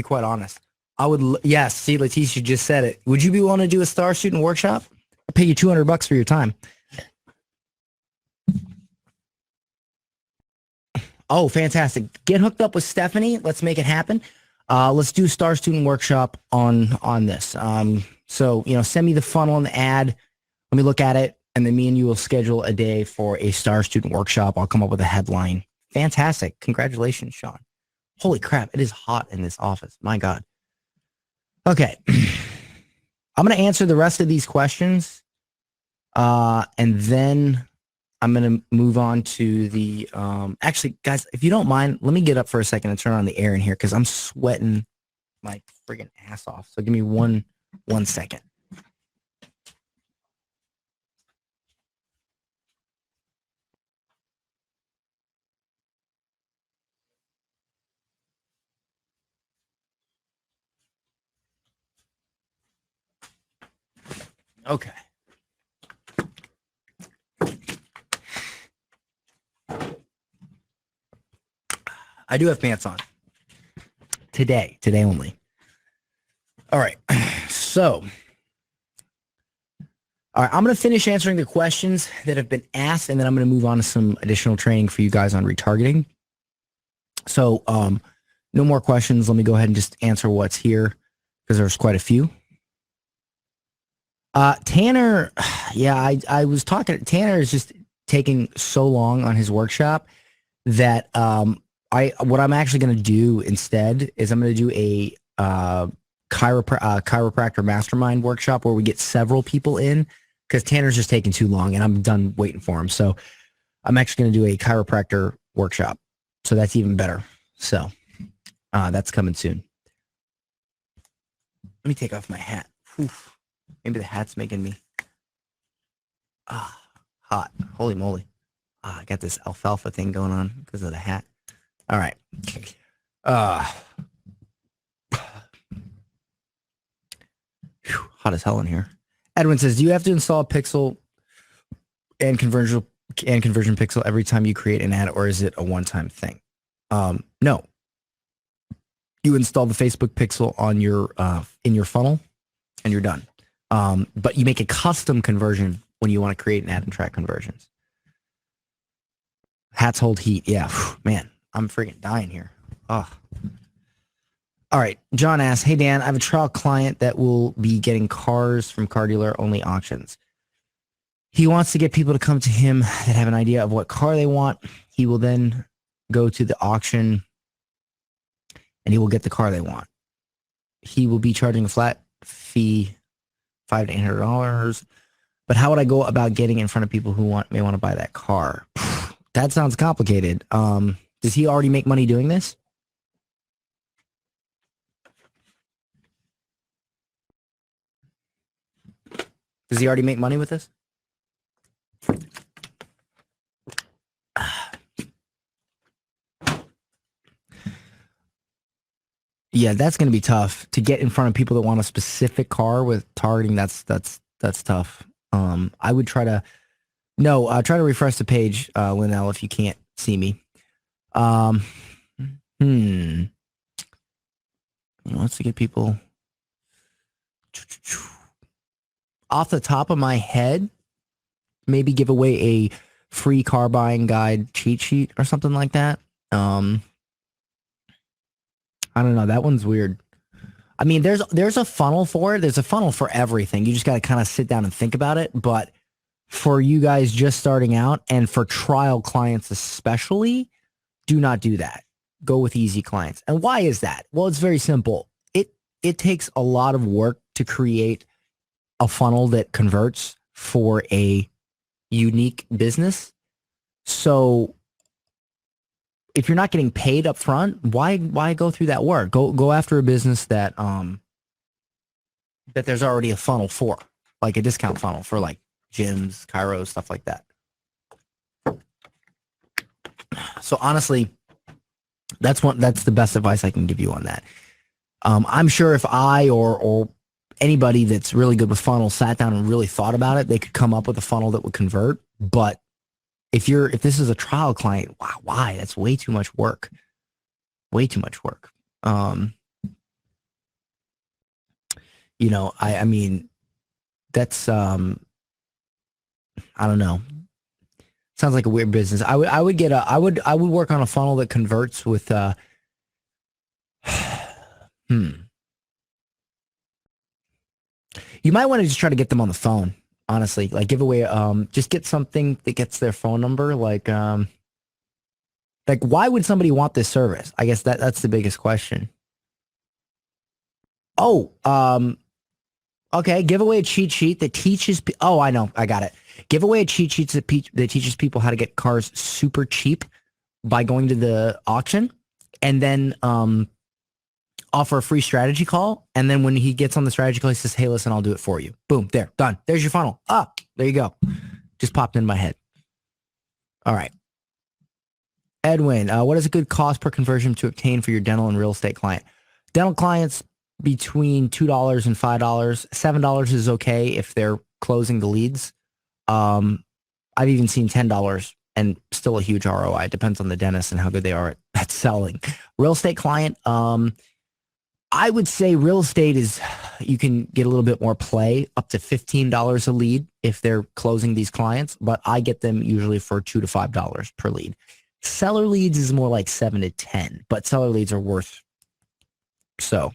quite honest, I would. Yes, see, Leticia just said it. Would you be willing to do a Star Student workshop? I'll pay you $200 for your time. Oh, fantastic! Get hooked up with Stephanie. Let's make it happen. Let's do a Star Student workshop on this. So send me the funnel and the ad. Let me look at it. And then me and you will schedule a day for a Star Student workshop. I'll come up with a headline. Fantastic. Congratulations, Sean. Holy crap. It is hot in this office. My God. Okay. I'm going to answer the rest of these questions. And then I'm going to move on to the, actually, guys, if you don't mind, let me get up for a second and turn on the air in here because I'm sweating my friggin' ass off. So give me one second. Okay. I do have pants on. Today only. All right. So, all right, I'm going to finish answering the questions that have been asked, and then I'm going to move on to some additional training for you guys on retargeting. So, no more questions. Let me go ahead and just answer what's here because there's quite a few. Tanner, yeah, I was talking. Tanner is just taking so long on his workshop that what I'm actually going to do instead is I'm going to do a chiropractor mastermind workshop where we get several people in because Tanner's just taking too long and I'm done waiting for him. So I'm actually going to do a chiropractor workshop. So that's even better. So that's coming soon. Let me take off my hat. Oof. Maybe the hat's making me hot. Holy moly. I got this alfalfa thing going on because of the hat. All right. Hot as hell in here. Edwin says, do you have to install a pixel and conversion pixel every time you create an ad, or is it a one-time thing? No. You install the Facebook pixel on your in your funnel and you're done. But you make a custom conversion when you want to create an ad and track conversions. Hats hold heat. Yeah, man, I'm freaking dying here. Oh. All right. John asks, hey, Dan, I have a trial client that will be getting cars from car dealer only auctions. He wants to get people to come to him that have an idea of what car they want. He will then go to the auction and he will get the car they want. He will be charging a flat fee, $500 to $800. But how would I go about getting in front of people who may want to buy that car? That sounds complicated. Does he already make money doing this? Does he already make money with this? Yeah, that's going to be tough to get in front of people that want a specific car with targeting. That's tough. I would try to try to refresh the page, Linnell, if you can't see me. Hmm. Wants to get people off the top of my head. Maybe give away a free car buying guide cheat sheet or something like that. I don't know. That one's weird. I mean, there's a funnel for it. There's a funnel for everything. You just got to kind of sit down and think about it. But for you guys just starting out and for trial clients especially, do not do that. Go with easy clients. And why is that? Well, it's very simple. It takes a lot of work to create a funnel that converts for a unique business. So if you're not getting paid up front, why go through that work? Go after a business that that there's already a funnel for, like a discount funnel for like gyms, chiros, stuff like that. So honestly, that's the best advice I can give you on that. I'm sure if I or anybody that's really good with funnels sat down and really thought about it, they could come up with a funnel that would convert. But if this is a trial client, why? That's way too much work. Way too much work. You know, I mean, that's I don't know. Sounds like a weird business. I would work on a funnel that converts with You might want to just try to get them on the phone, honestly. Like give away just get something that gets their phone number, like why would somebody want this service? I guess that's the biggest question. Oh, okay, give away a cheat sheet that teaches oh, I know, I got it. Give away a cheat sheet that teaches people how to get cars super cheap by going to the auction, and then offer a free strategy call. And then when he gets on the strategy call, he says, hey, listen, I'll do it for you. Boom, there, done. There's your funnel. There you go. Just popped in my head. All right. Edwin, what is a good cost per conversion to obtain for your dental and real estate client? Dental clients between $2 and $5. $7 is okay if they're closing the leads. I've even seen $10 and still a huge ROI. It depends on the dentist and how good they are at selling. Real estate client, I would say real estate is, you can get a little bit more play, up to $15 a lead if they're closing these clients, but I get them usually for $2 to $5 per lead. Seller leads is more like 7 to 10, but seller leads are worth. So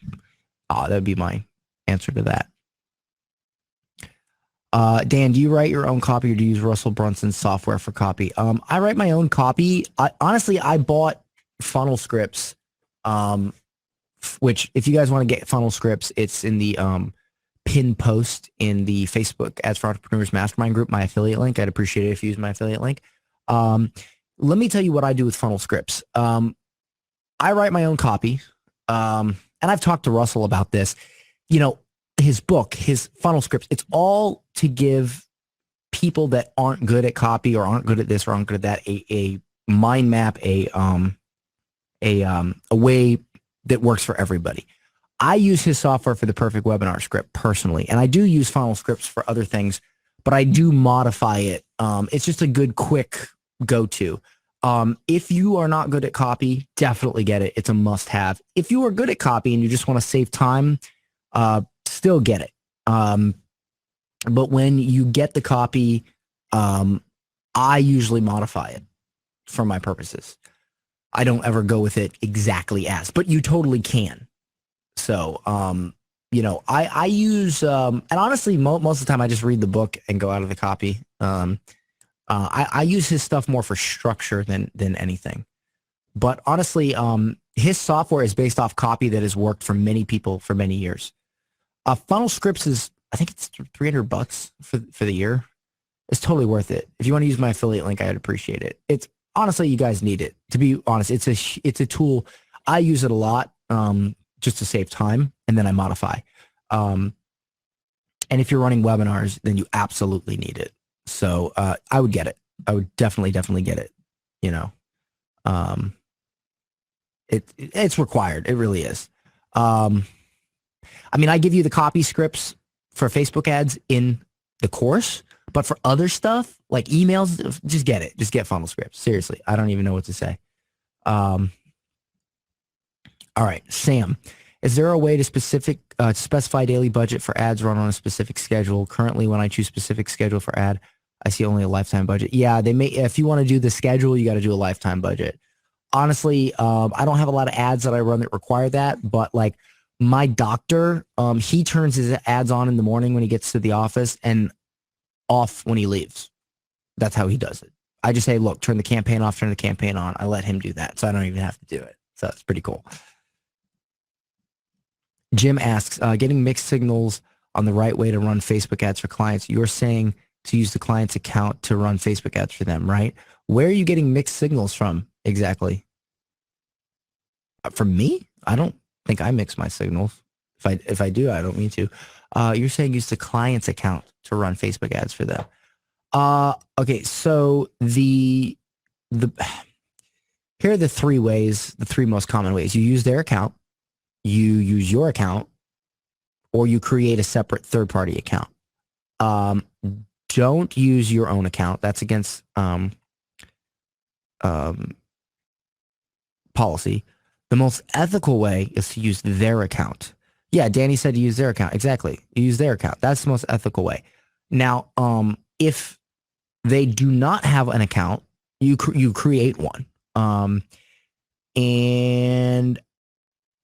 that would be my answer to that. Dan, do you write your own copy or do you use Russell Brunson's software for copy? I write my own copy. Honestly, I bought funnel scripts, which if you guys want to get funnel scripts, it's in the pin post in the Facebook Ads for Entrepreneurs Mastermind group, my affiliate link. I'd appreciate it if you use my affiliate link. Let me tell you what I do with funnel scripts. I write my own copy. And I've talked to Russell about this. You know, his book, his funnel scripts, it's all to give people that aren't good at copy or aren't good at this or aren't good at that a mind map, a way that works for everybody. I use his software for the perfect webinar script personally, and I do use funnel scripts for other things, but I do modify it. It's just a good, quick go-to. If you are not good at copy, definitely get it. It's a must-have. If you are good at copy and you just want to save time, still get it. But when you get the copy, I usually modify it for my purposes. I don't ever go with it exactly as, but you totally can. So, you know, I use, and honestly, most of the time I just read the book and go out of the copy. I use his stuff more for structure than anything. But honestly, his software is based off copy that has worked for many people for many years. Funnel Scripts is, I think it's $300 for the year. It's totally worth it. If you want to use my affiliate link, I'd appreciate it. It's honestly, you guys need it. To be honest, it's a tool. I use it a lot just to save time, and then I modify. And if you're running webinars, then you absolutely need it. So I would get it. I would definitely get it. You know, it's required. It really is. Um, I mean, I give you the copy scripts for Facebook ads in the course, but for other stuff like emails, just get it. Just get funnel scripts. Seriously, I don't even know what to say. All right, Sam. Is there a way to specify daily budget for ads run on a specific schedule? Currently, when I choose specific schedule for ad, I see only a lifetime budget. Yeah, they may. If you want to do the schedule, you got to do a lifetime budget. Honestly, I don't have a lot of ads that I run that require that, but like my doctor, he turns his ads on in the morning when he gets to the office and off when he leaves. That's how he does it. I just say, look, turn the campaign off, turn the campaign on. I let him do that, so I don't even have to do it. So it's pretty cool. Jim asks, getting mixed signals on the right way to run Facebook ads for clients. You're saying to use the client's account to run Facebook ads for them, right? Where are you getting mixed signals from exactly? From me? I don't think I mix my signals. If I do, I don't mean to. You're saying use the client's account to run Facebook ads for them. Okay, so the here are the three ways, the three most common ways. You use their account, you use your account, or you create a separate third-party account. Don't use your own account. That's against policy. The most ethical way is to use their account. Yeah, Danny said to use their account. Exactly. You use their account. That's the most ethical way. Now, if they do not have an account, you create one. And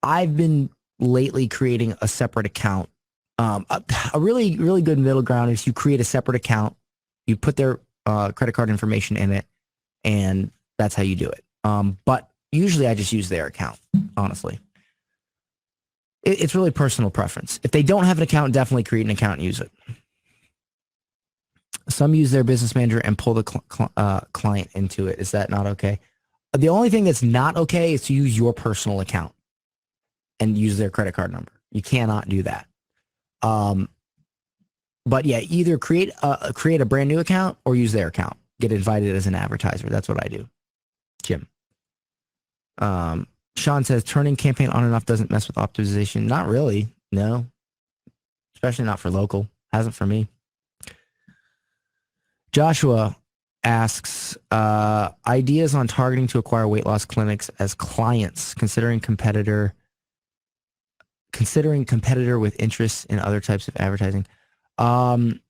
I've been lately creating a separate account. A really, really good middle ground is you create a separate account, you put their credit card information in it, and that's how you do it. But usually I just use their account, honestly. It's really personal preference. If they don't have an account, definitely create an account and use it. Some use their business manager and pull the client into it. Is that not okay? The only thing that's not okay is to use your personal account and use their credit card number. You cannot do that. But yeah, either create a brand new account or use their account. Get invited as an advertiser. That's what I do. Jim. Sean says turning campaign on and off doesn't mess with optimization. Not really. No. Especially not for local. Hasn't for me. Joshua asks, ideas on targeting to acquire weight loss clinics as clients, considering competitor with interests in other types of advertising. I'm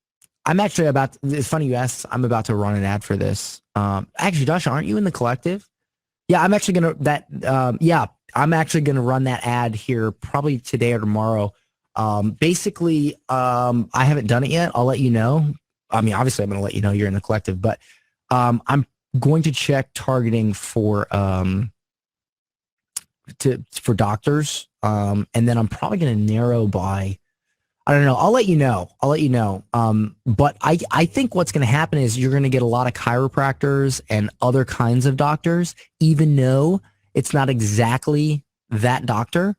actually it's funny you asked, I'm about to run an ad for this. Actually, Joshua, aren't you in the collective? Yeah, I'm actually going to run that ad here probably today or tomorrow. Basically, I haven't done it yet. I'll let you know. I mean, obviously I'm going to let you know you're in the collective, but I'm going to check targeting for doctors. And then I'm probably going to narrow by, I don't know. I'll let you know. But I think what's going to happen is you're going to get a lot of chiropractors and other kinds of doctors, even though it's not exactly that doctor.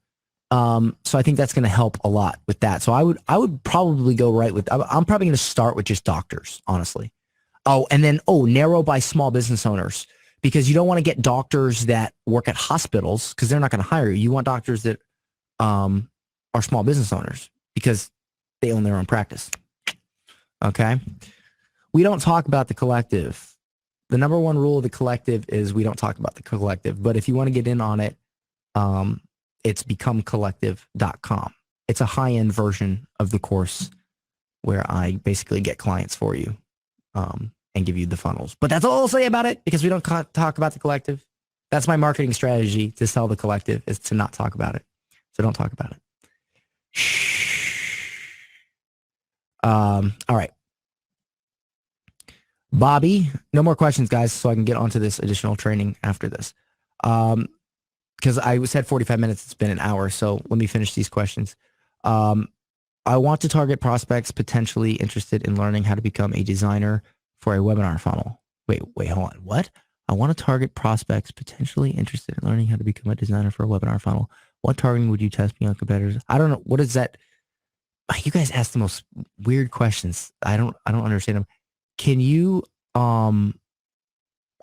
So I think that's going to help a lot with that. So I would probably go right with, I'm probably going to start with just doctors, honestly. Oh, and then, narrow by small business owners, because you don't want to get doctors that work at hospitals because they're not going to hire you. You want doctors that are small business owners because they own their own practice. Okay. We don't talk about the collective. The number one rule of the collective is we don't talk about the collective. But if you want to get in on it, it's becomecollective.com. It's a high-end version of the course where I basically get clients for you and give you the funnels. But that's all I'll say about it because we don't talk about the collective. That's my marketing strategy to sell the collective, is to not talk about it. So don't talk about it. Shh. All right. Bobby, no more questions, guys, so I can get onto this additional training after this. Because I said 45 minutes, it's been an hour, so let me finish these questions. I want to target prospects potentially interested in learning how to become a designer for a webinar funnel. Wait, hold on. What? I want to target prospects potentially interested in learning how to become a designer for a webinar funnel. What targeting would you test me on competitors? I don't know. What is that? You guys ask the most weird questions. I don't understand them. Can you, what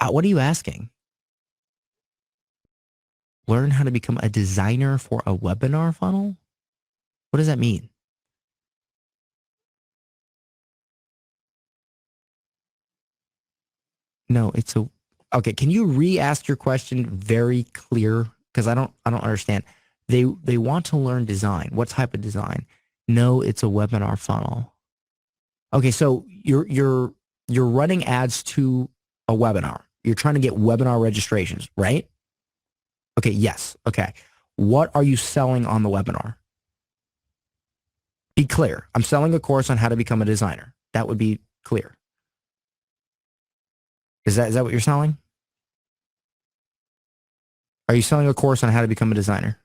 are you asking? Learn how to become a designer for a webinar funnel? What does that mean? No, it's a okay. Can you re-ask your question very clear? Because I don't understand. They want to learn design. What type of design? No, it's a webinar funnel. Okay, so you're running ads to a webinar. You're trying to get webinar registrations, right? Okay, yes. Okay. What are you selling on the webinar? Be clear. I'm selling a course on how to become a designer. That would be clear. Is that what you're selling? Are you selling a course on how to become a designer?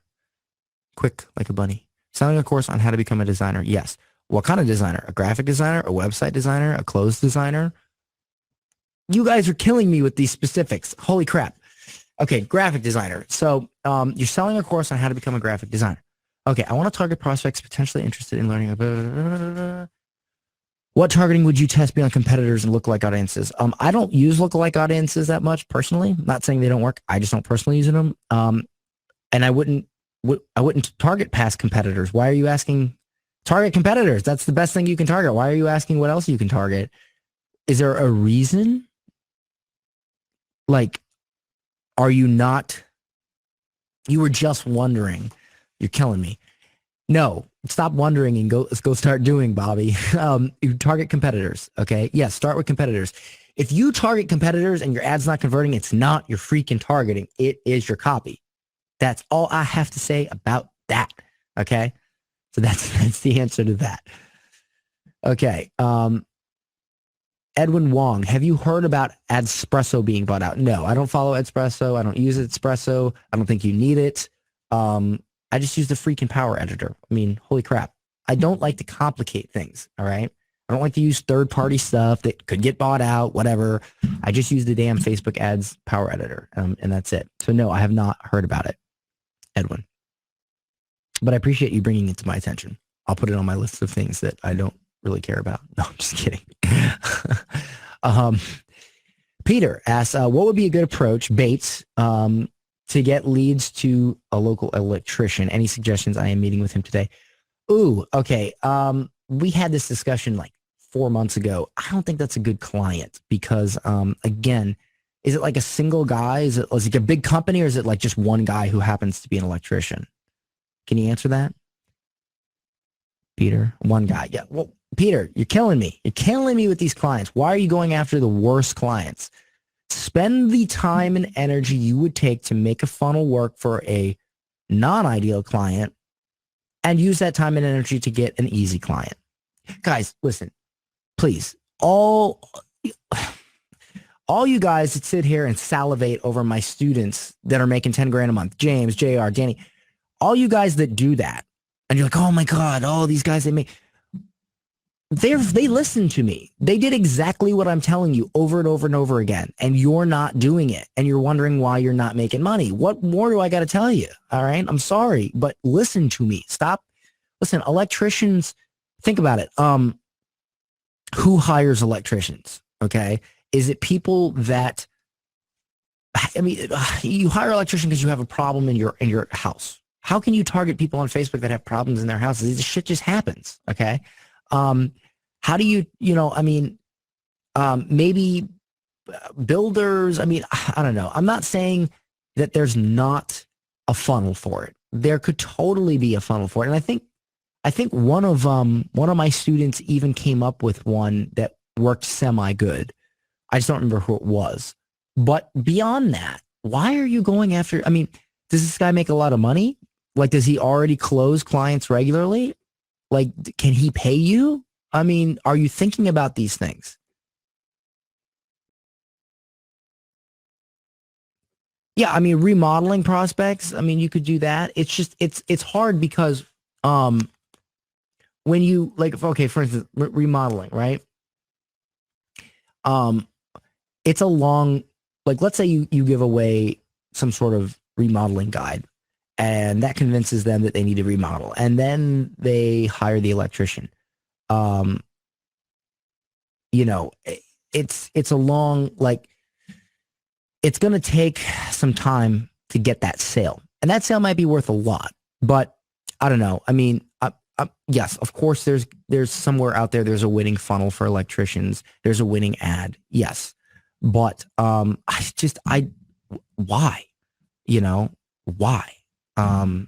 Quick, like a bunny. Selling a course on how to become a designer. Yes. What kind of designer? A graphic designer, a website designer, a clothes designer? You guys are killing me with these specifics. Holy crap. Okay, graphic designer. So you're selling a course on how to become a graphic designer. Okay, I want to target prospects potentially interested in learning. What targeting would you test beyond competitors and lookalike audiences? I don't use lookalike audiences that much personally. Not saying they don't work. I just don't personally use them. And I wouldn't target past competitors. Why are you asking? Target competitors. That's the best thing you can target. Why are you asking what else you can target? Is there a reason? Like, are you not? You were just wondering. You're killing me. No, stop wondering and let's go start doing, Bobby. You target competitors. Okay. Yes. Start with competitors. If you target competitors and your ad's not converting, it's not your freaking targeting. It is your copy. That's all I have to say about that. Okay. So that's the answer to that. Okay. Edwin Wong, have you heard about Adspresso being bought out? No, I don't follow Adspresso. I don't use Adspresso. I don't think you need it. I just use the freaking Power Editor. I mean, holy crap. I don't like to complicate things, all right? I don't like to use third-party stuff that could get bought out, whatever. I just use the damn Facebook Ads Power Editor, and that's it. So no, I have not heard about it, Edwin. But I appreciate you bringing it to my attention. I'll put it on my list of things that I don't really care about. No, I'm just kidding. Peter asks, what would be a good approach, Bates, to get leads to a local electrician? Any suggestions? I am meeting with him today. Ooh, okay. We had this discussion like 4 months ago. I don't think that's a good client because, again, is it like a single guy? Is it like a big company or is it like just one guy who happens to be an electrician? Can you answer that? Peter, one guy. Yeah. Well, Peter, you're killing me. You're killing me with these clients. Why are you going after the worst clients? Spend the time and energy you would take to make a funnel work for a non-ideal client and use that time and energy to get an easy client. Guys, listen, please, all you guys that sit here and salivate over my students that are making 10 grand a month, James, JR, Danny, all you guys that do that, and you're like, oh my God, all these guys, they listen to me. They did exactly what I'm telling you over and over and over again, and you're not doing it, and you're wondering why you're not making money. What more do I got to tell you? All right, I'm sorry, but listen to me. Stop. Listen, electricians, think about it. Who hires electricians? Okay, is it people that? I mean, you hire an electrician because you have a problem in your house. How can you target people on Facebook that have problems in their houses? This shit just happens. Okay. How do you, maybe builders, I don't know. I'm not saying that there's not a funnel for it. There could totally be a funnel for it. And I think one of my students even came up with one that worked semi good. I just don't remember who it was. But beyond that, why are you going after, does this guy make a lot of money? Like, does he already close clients regularly? Like, can he pay you? Are you thinking about these things? Yeah, remodeling prospects. You could do that. It's just it's hard because when you okay, for instance, remodeling, right? It's a long, let's say you give away some sort of remodeling guide and that convinces them that they need to remodel, and then they hire the electrician. It's a long, it's going to take some time to get that sale. And that sale might be worth a lot, but I don't know. I mean, yes, of course, there's somewhere out there, there's a winning funnel for electricians. There's a winning ad. Yes. But why? You know, why? I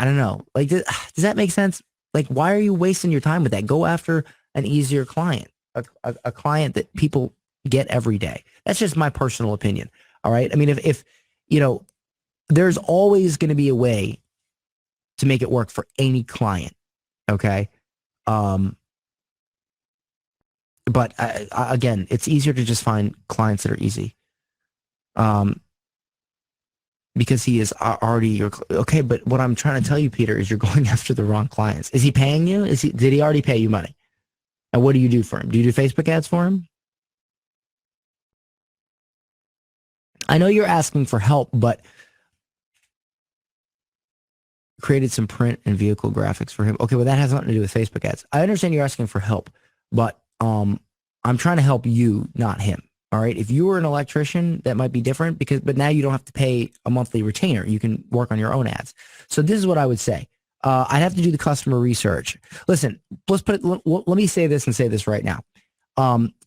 don't know. Like, does that make sense? Like, why are you wasting your time with that? Go after an easier client, a client that people get every day. That's just my personal opinion. All right. I mean, if you know, there's always going to be a way to make it work for any client. Okay. But again, it's easier to just find clients that are easy. Because he is already your, okay. But what I'm trying to tell you, Peter, is you're going after the wrong clients. Is he paying you? Did he already pay you money? And what do you do for him? Do you do Facebook ads for him? I know you're asking for help, but created some print and vehicle graphics for him. Okay, well, that has nothing to do with Facebook ads. I understand you're asking for help, but I'm trying to help you, not him. All right. If you were an electrician, that might be different but now you don't have to pay a monthly retainer. You can work on your own ads. So this is what I would say. I'd have to do the customer research. Listen, let me say this and say this right now.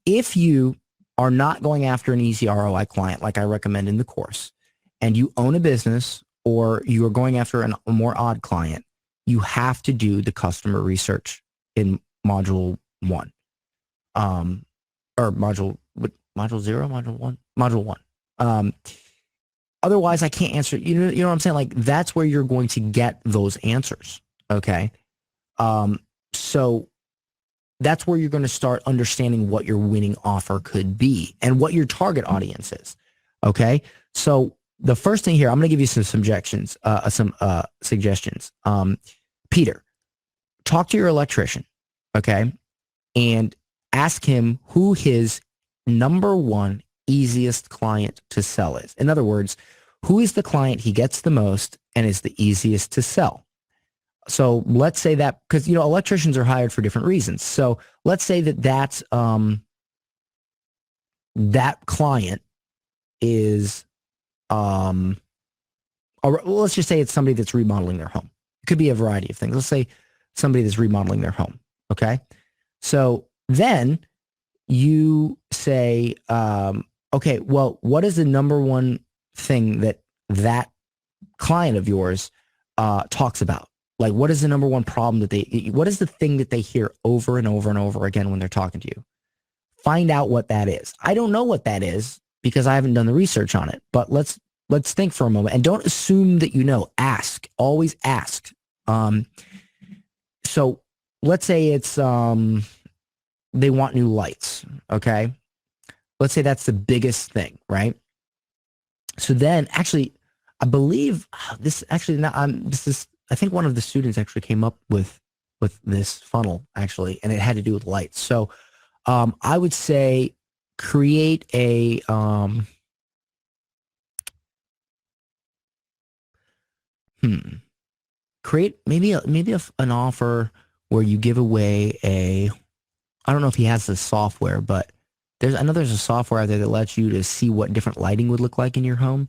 If you are not going after an easy ROI client, like I recommend in the course, and you own a business or you are going after a more odd client, you have to do the customer research in module 1. Or module 0, module 1. Otherwise, I can't answer. You know what I'm saying? Like, that's where you're going to get those answers. Okay. So that's where you're going to start understanding what your winning offer could be and what your target audience is. Okay. So the first thing here, I'm going to give you some suggestions. Peter, talk to your electrician. Okay. And ask him who his number one easiest client to sell is. In other words, who is the client he gets the most and is the easiest to sell? So let's say that, because, you know, electricians are hired for different reasons. So let's say that client is, or let's just say it's somebody that's remodeling their home. It could be a variety of things. Let's say somebody that's remodeling their home. Okay. So then you say, okay, well, what is the number one thing that client of yours talks about? Like, what is the number one problem what is the thing that they hear over and over and over again when they're talking to you? Find out what that is. I don't know what that is because I haven't done the research on it, but let's think for a moment and don't assume that you know. Ask, always ask. So let's say it's, they want new lights. Okay. Let's say that's the biggest thing, right? So then actually, I believe this actually, I think one of the students actually came up with this funnel actually, and it had to do with lights. So, I would say create a, create maybe an offer where you give away I don't know if he has the software, but I know there's a software out there that lets you to see what different lighting would look like in your home.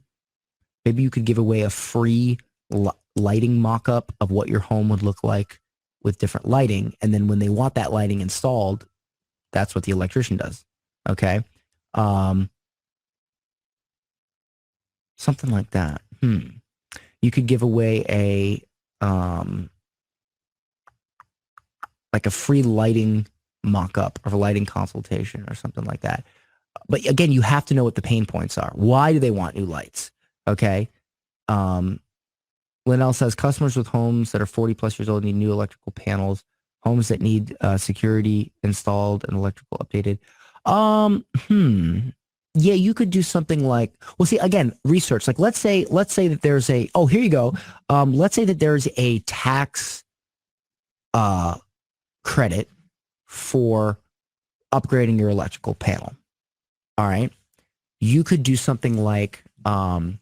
Maybe you could give away a free lighting mock-up of what your home would look like with different lighting. And then when they want that lighting installed, that's what the electrician does. Okay. Something like that. You could give away like a free lighting mock-up or a lighting consultation or something like that. But again, you have to know what the pain points are. Why do they want new lights? Okay. Linnell says customers with homes that are 40 plus years old need new electrical panels, homes that need security installed and electrical updated. Yeah, you could do something like, well, see, again, research. Like, let's say that there's here you go. Let's say that there's a tax credit for upgrading your electrical panel. All right. You could do something like, did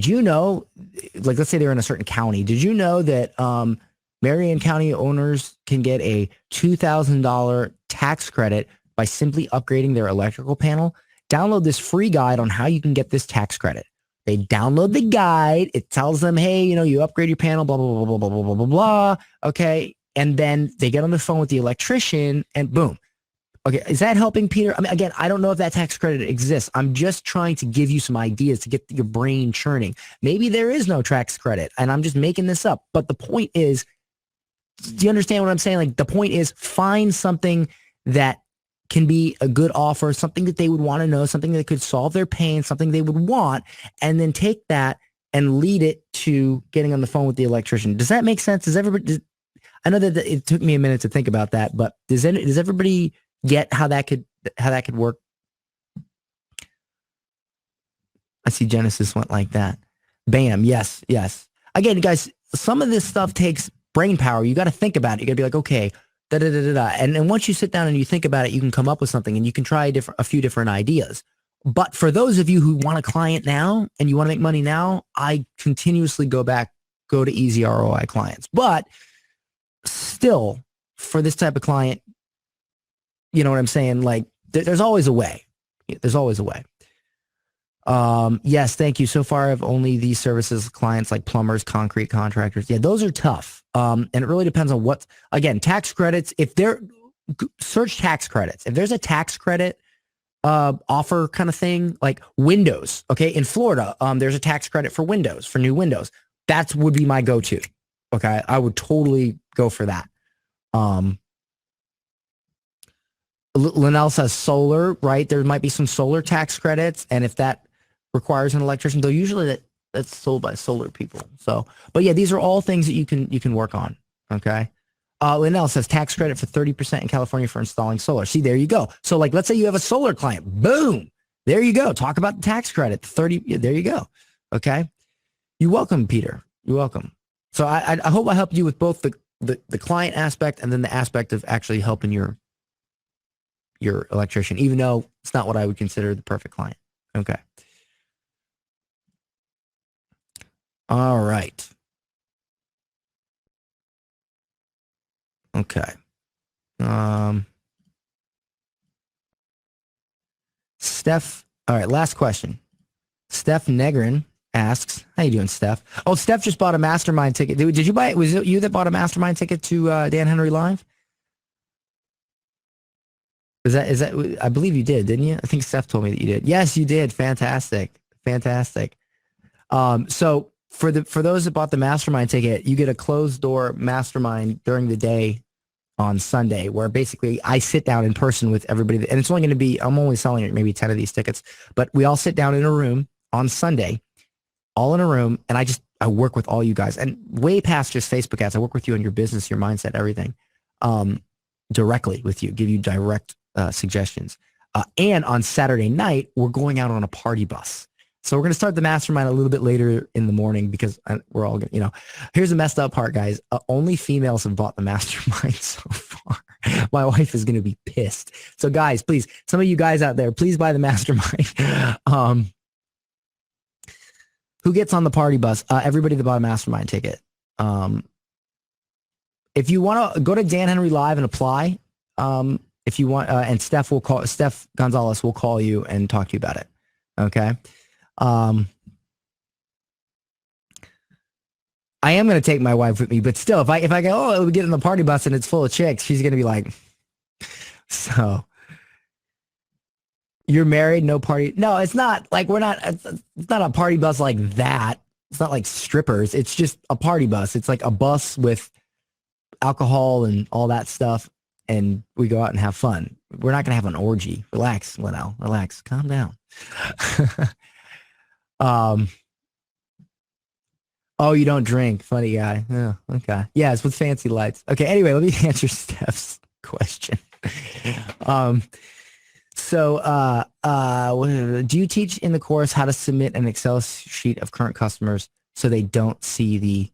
you know, like, let's say they're in a certain county. Did you know that Marion County owners can get a $2,000 tax credit by simply upgrading their electrical panel? Download this free guide on how you can get this tax credit. They download the guide. It tells them, hey, you upgrade your panel, blah, blah, blah, blah, blah, blah, blah, blah. Okay. And then they get on the phone with the electrician and boom. Okay. Is that helping, Peter? I mean, again, I don't know if that tax credit exists. I'm just trying to give you some ideas to get your brain churning. Maybe there is no tax credit and I'm just making this up. But the point is, do you understand what I'm saying? Like the point is find something that can be a good offer, something that they would want to know, something that could solve their pain, something they would want, and then take that and lead it to getting on the phone with the electrician. Does that make sense? I know that it took me a minute to think about that, but does everybody get how that could work? I see Genesis went like that. Bam. Yes. Again, guys, some of this stuff takes brain power. You got to think about it. You got to be like, okay, da da da da da. And once you sit down and you think about it, you can come up with something and you can try a few different ideas. But for those of you who want a client now and you want to make money now, I continuously go to easy ROI clients. But still, for this type of client, you know what I'm saying? Like, there's always a way. There's always a way. Yes, thank you. So far, I've only these services clients like plumbers, concrete contractors. Yeah, those are tough. And it really depends on again, tax credits. Search tax credits. If there's a tax credit offer kind of thing, like Windows. Okay, in Florida, there's a tax credit for Windows, for new Windows. That would be my go-to. Okay, I would totally go for that. Linnell says solar, right? There might be some solar tax credits, and if that requires an electrician, though usually that's sold by solar people. So, but yeah, these are all things that you can work on. Okay. Linnell says tax credit for 30% in California for installing solar. See, there you go. So like, let's say you have a solar client, boom, there you go. Talk about the tax credit, 30, there you go. Okay. You're welcome, Peter. You're welcome. So I hope I helped you with both the client aspect and then the aspect of actually helping your electrician, even though it's not what I would consider the perfect client. Okay. All right. Okay. Steph. All right. Last question. Steph Negrin asks, how you doing, Steph? Oh, Steph just bought a mastermind ticket. Did you buy it? Was it you that bought a mastermind ticket to Dan Henry Live? Is that? I believe you did, didn't you? I think Steph told me that you did. Yes, you did. Fantastic. So for those that bought the mastermind ticket, you get a closed door mastermind during the day on Sunday, where basically I sit down in person with everybody, and it's only going to be, I'm only selling maybe 10 of these tickets, but we all sit down in a room on Sunday, all in a room, and I work with all you guys, and way past just Facebook ads. I work with you on your business, your mindset, everything, directly with you, give you direct suggestions. And on Saturday night, we're going out on a party bus. So we're going to start the mastermind a little bit later in the morning because we're all going to, here's the messed up part, guys. Only females have bought the mastermind so far. My wife is going to be pissed. So guys, please, some of you guys out there, please buy the mastermind. Who gets on the party bus? Everybody that bought a mastermind ticket. If you want to go to Dan Henry Live and apply, if you want, and Steph Gonzalez will call you and talk to you about it. Okay. I am going to take my wife with me, but still, if I go, we get in the party bus and it's full of chicks, she's going to be like, so you're married, no party. No, it's not like it's not a party bus like that. It's not like strippers. It's just a party bus. It's like a bus with alcohol and all that stuff. And we go out and have fun. We're not going to have an orgy. Relax, Linnell. Relax. Calm down. Oh, you don't drink. Funny guy. Oh, okay. Yeah, it's with fancy lights. Okay, anyway, let me answer Steph's question. So do you teach in the course how to submit an Excel sheet of current customers so they don't see the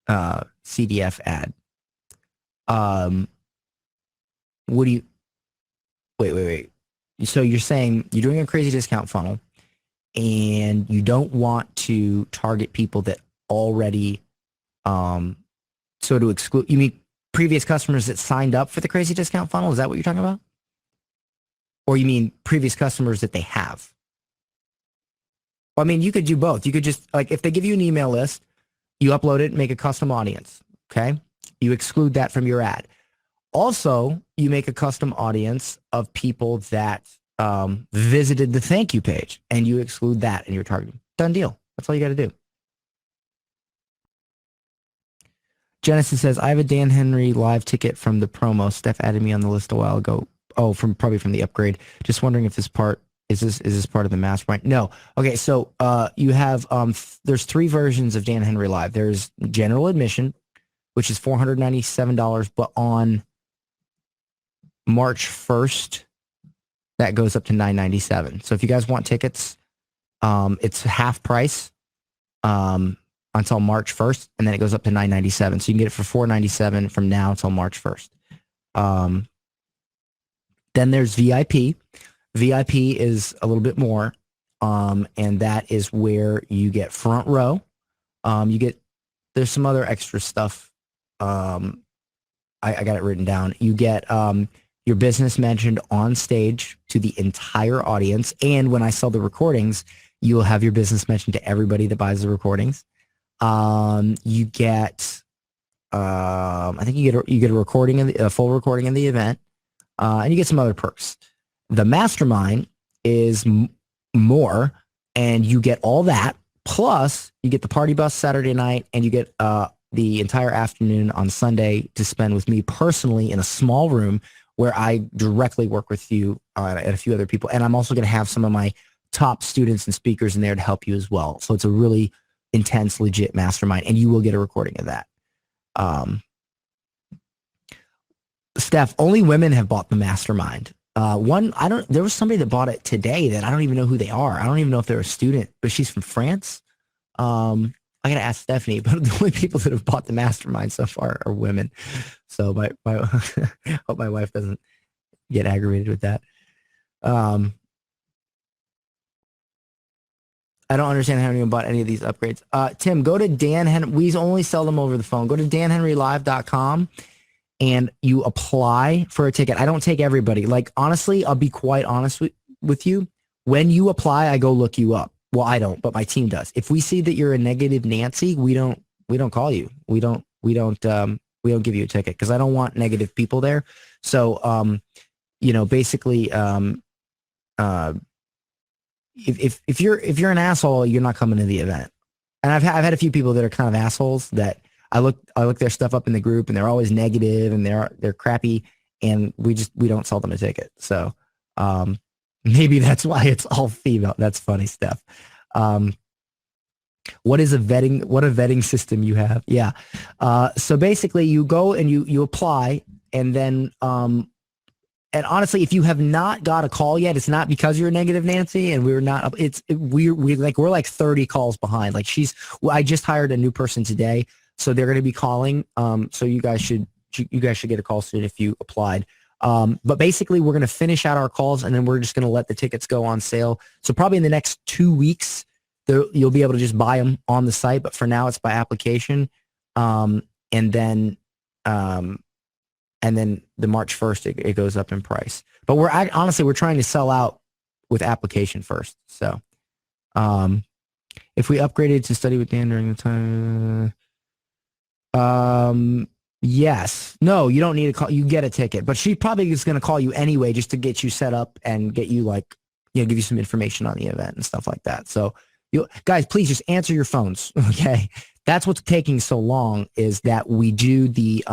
CDF ad? What do you wait. So you're saying you're doing a crazy discount funnel and you don't want to target people that already, so to exclude, you mean previous customers that signed up for the crazy discount funnel? Is that what you're talking about? Or you mean previous customers that they have? I mean, you could do both. You could just, like, if they give you an email list, you upload it, make a custom audience. Okay. You exclude that from your ad. Also, you make a custom audience of people that visited the thank you page, and you exclude that in your targeting. Done deal. That's all you got to do. Genesis says, I have a Dan Henry live ticket from the promo. Steph added me on the list a while ago. Oh, probably from the upgrade. Just wondering if this part is this part of the mastermind? No. Okay, so you have there's 3 versions of Dan Henry Live. There's general admission, which is $497, but on March 1st, that goes up to $997. So if you guys want tickets, it's half price until March 1st, and then it goes up to $997. So you can get it for $497 from now until March 1st. Then there's VIP. VIP is a little bit more, and that is where you get front row. There's some other extra stuff. I got it written down. You get your business mentioned on stage to the entire audience, and when I sell the recordings, you will have your business mentioned to everybody that buys the recordings. You get, I think you get a recording of a full recording of the event, and you get some other perks. The mastermind is more, and you get all that. Plus, you get the party bus Saturday night, and you get the entire afternoon on Sunday to spend with me personally in a small room where I directly work with you and a few other people. And I'm also going to have some of my top students and speakers in there to help you as well. So it's a really intense, legit mastermind, and you will get a recording of that. Steph, only women have bought the mastermind. There was somebody that bought it today that I don't even know who they are. I don't even know if they're a student, but she's from France. I got to ask Stephanie, but the only people that have bought the mastermind so far are women. So my hope my wife doesn't get aggravated with that. I don't understand how anyone bought any of these upgrades. Tim, go to Dan Henry. We only sell them over the phone. Go to danhenrylive.com and you apply for a ticket. I don't take everybody. Like, honestly, I'll be quite honest with you. When you apply, I go look you up. Well, I don't, but my team does. If we see that you're a negative Nancy, we don't call you. We don't give you a ticket because I don't want negative people there. So, basically, if you're an asshole, you're not coming to the event. And I've had a few people that are kind of assholes that I look their stuff up in the group and they're always negative and they're crappy, and we don't sell them a ticket. So maybe that's why it's all female. That's funny stuff. What a vetting system you have. Yeah. So basically you go and you apply, and then and honestly, if you have not got a call yet, it's not because you're a negative Nancy, and we're like 30 calls behind. Like I just hired a new person today, so they're going to be calling. So you guys should get a call soon if you applied. But basically, we're going to finish out our calls, and then we're just going to let the tickets go on sale. So probably in the next 2 weeks, you'll be able to just buy them on the site. But for now, it's by application. And then the March 1st, it goes up in price. But we're trying to sell out with application first. So if we upgraded to study with Dan during the time, yes. No, you don't need a call. You get a ticket. But she probably is going to call you anyway just to get you set up and get you give you some information on the event and stuff like that. So guys, please just answer your phones, okay? That's what's taking so long, is that we do the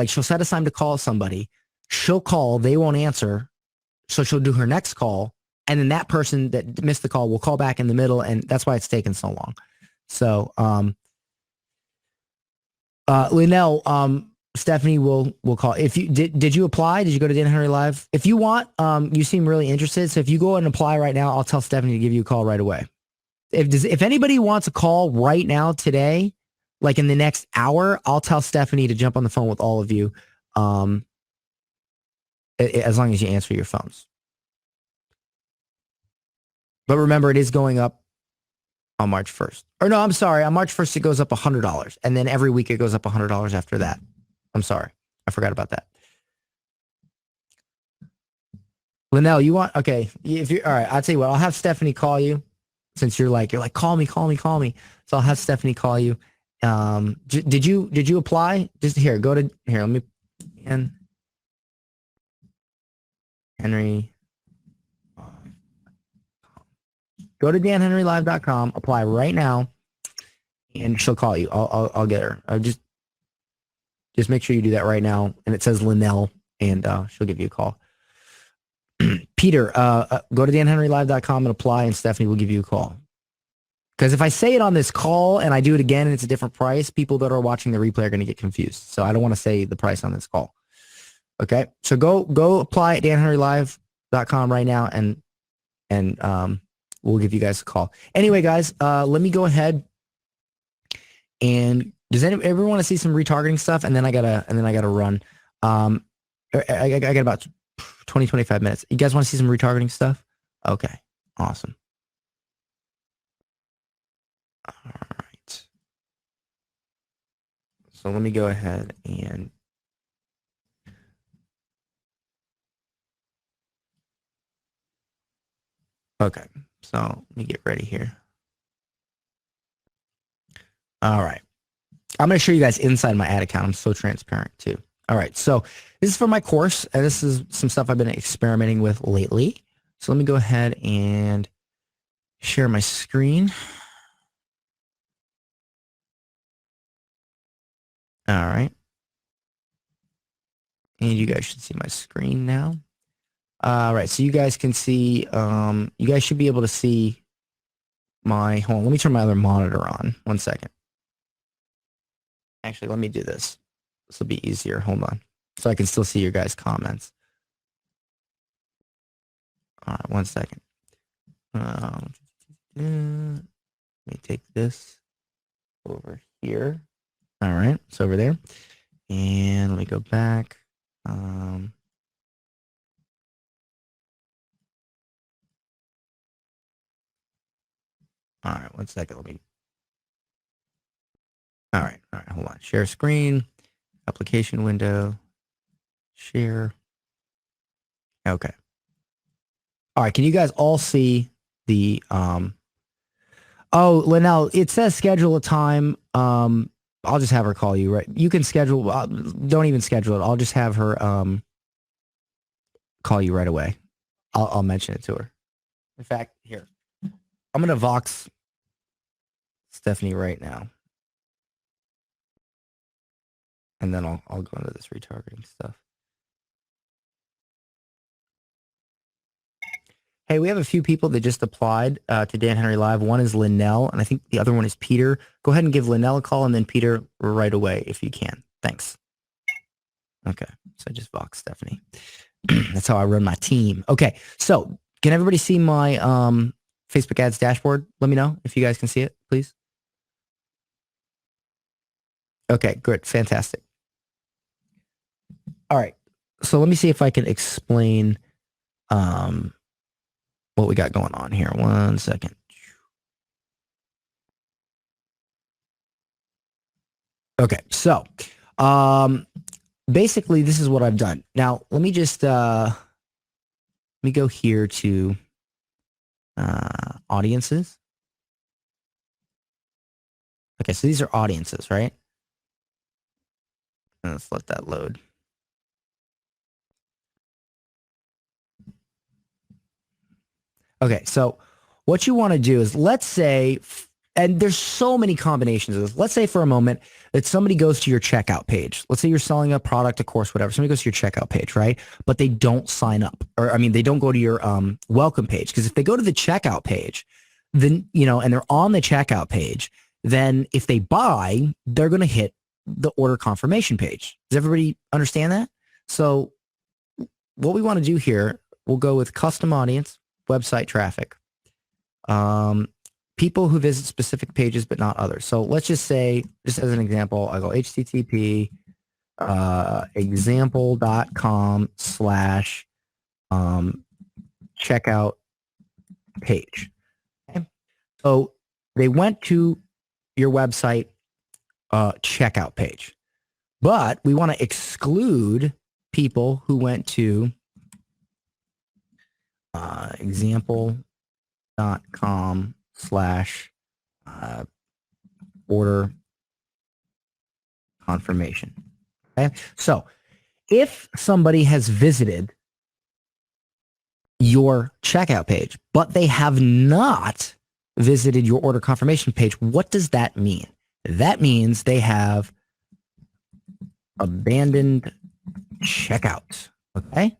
she'll set a time to call somebody. She'll call, they won't answer. So she'll do her next call. And then that person that missed the call will call back in the middle. And that's why it's taken so long. So, Linnell, Stephanie will call. If you did you apply? Did you go to Dan Henry Live? If you want, you seem really interested. So if you go and apply right now, I'll tell Stephanie to give you a call right away. If anybody wants a call right now today, like in the next hour, I'll tell Stephanie to jump on the phone with all of you, as long as you answer your phones. But remember, it is going up on March 1st. Or no, I'm sorry. On March 1st, it goes up $100. And then every week it goes up $100 after that. I'm sorry. I forgot about that. Linnell, you want, okay. If you all right, I'll tell you what, I'll have Stephanie call you since you're like, call me, call me, call me. So I'll have Stephanie call you. Did you apply? Just here, go to here, let me, and Henry, go to danhenrylive.com, apply right now, and she'll call you. I'll get her. Just make sure you do that right now. And it says Linnell, and she'll give you a call. Peter, go to danhenrylive.com and apply, and Stephanie will give you a call. Because if I say it on this call and I do it again and it's a different price, people that are watching the replay are going to get confused. So I don't want to say the price on this call. Okay, so go apply at danhenrylive.com right now, and we'll give you guys a call. Anyway, guys, let me go ahead and does everyone want to see some retargeting stuff? And then I gotta run. I got about 20, 25 minutes. You guys want to see some retargeting stuff? Okay, awesome. All right. So let me go ahead and okay. So let me get ready here. All right. I'm going to show you guys inside my ad account. I'm so transparent too. All right. So this is for my course, and this is some stuff I've been experimenting with lately. So let me go ahead and share my screen. All right. And you guys should see my screen now. All right. So you guys can see, you guys should be able to see my, hold on, let me turn my other monitor on. 1 second. Actually, let me do this. This will be easier. Hold on. So I can still see your guys' comments. All right, 1 second. Let me take this over here. All right, it's over there. And let me go back. All right, 1 second. Let me. All right, hold on. Share screen, application window, share. Okay. All right, can you guys all see the oh, Linnell, it says schedule a time. I'll just have her call you, right? You can schedule, don't even schedule it. I'll just have her call you right away. I'll mention it to her. In fact, here. I'm going to Vox Stephanie right now. And then I'll go into this retargeting stuff. Hey, we have a few people that just applied to Dan Henry Live. One is Linnell, and I think the other one is Peter. Go ahead and give Linnell a call, and then Peter right away if you can. Thanks. Okay, so I just Vox Stephanie. That's how I run my team. Okay, so can everybody see my Facebook ads dashboard? Let me know if you guys can see it, please. Okay, good, fantastic. All right, so let me see if I can explain what we got going on here. 1 second. Okay, so basically this is what I've done. Now, let me just let me go here to audiences. Okay, so these are audiences, right? Let's let that load. Okay, so what you want to do is, let's say, and there's so many combinations of this. Let's say for a moment that somebody goes to your checkout page. Let's say you're selling a product, a course, whatever. Somebody goes to your checkout page, right? But they don't sign up, or I mean, they don't go to your welcome page. Because if they go to the checkout page, then, you know, and they're on the checkout page, then if they buy, they're going to hit the order confirmation page. Does everybody understand that? So what we want to do here, we'll go with custom audience, website traffic, people who visit specific pages but not others. So let's just say, just as an example, I go http example.com/checkout page. Okay? So they went to your website checkout page, but we want to exclude people who went to example.com/order confirmation. Okay. So if somebody has visited your checkout page, but they have not visited your order confirmation page, what does that mean? That means they have abandoned checkout. Okay.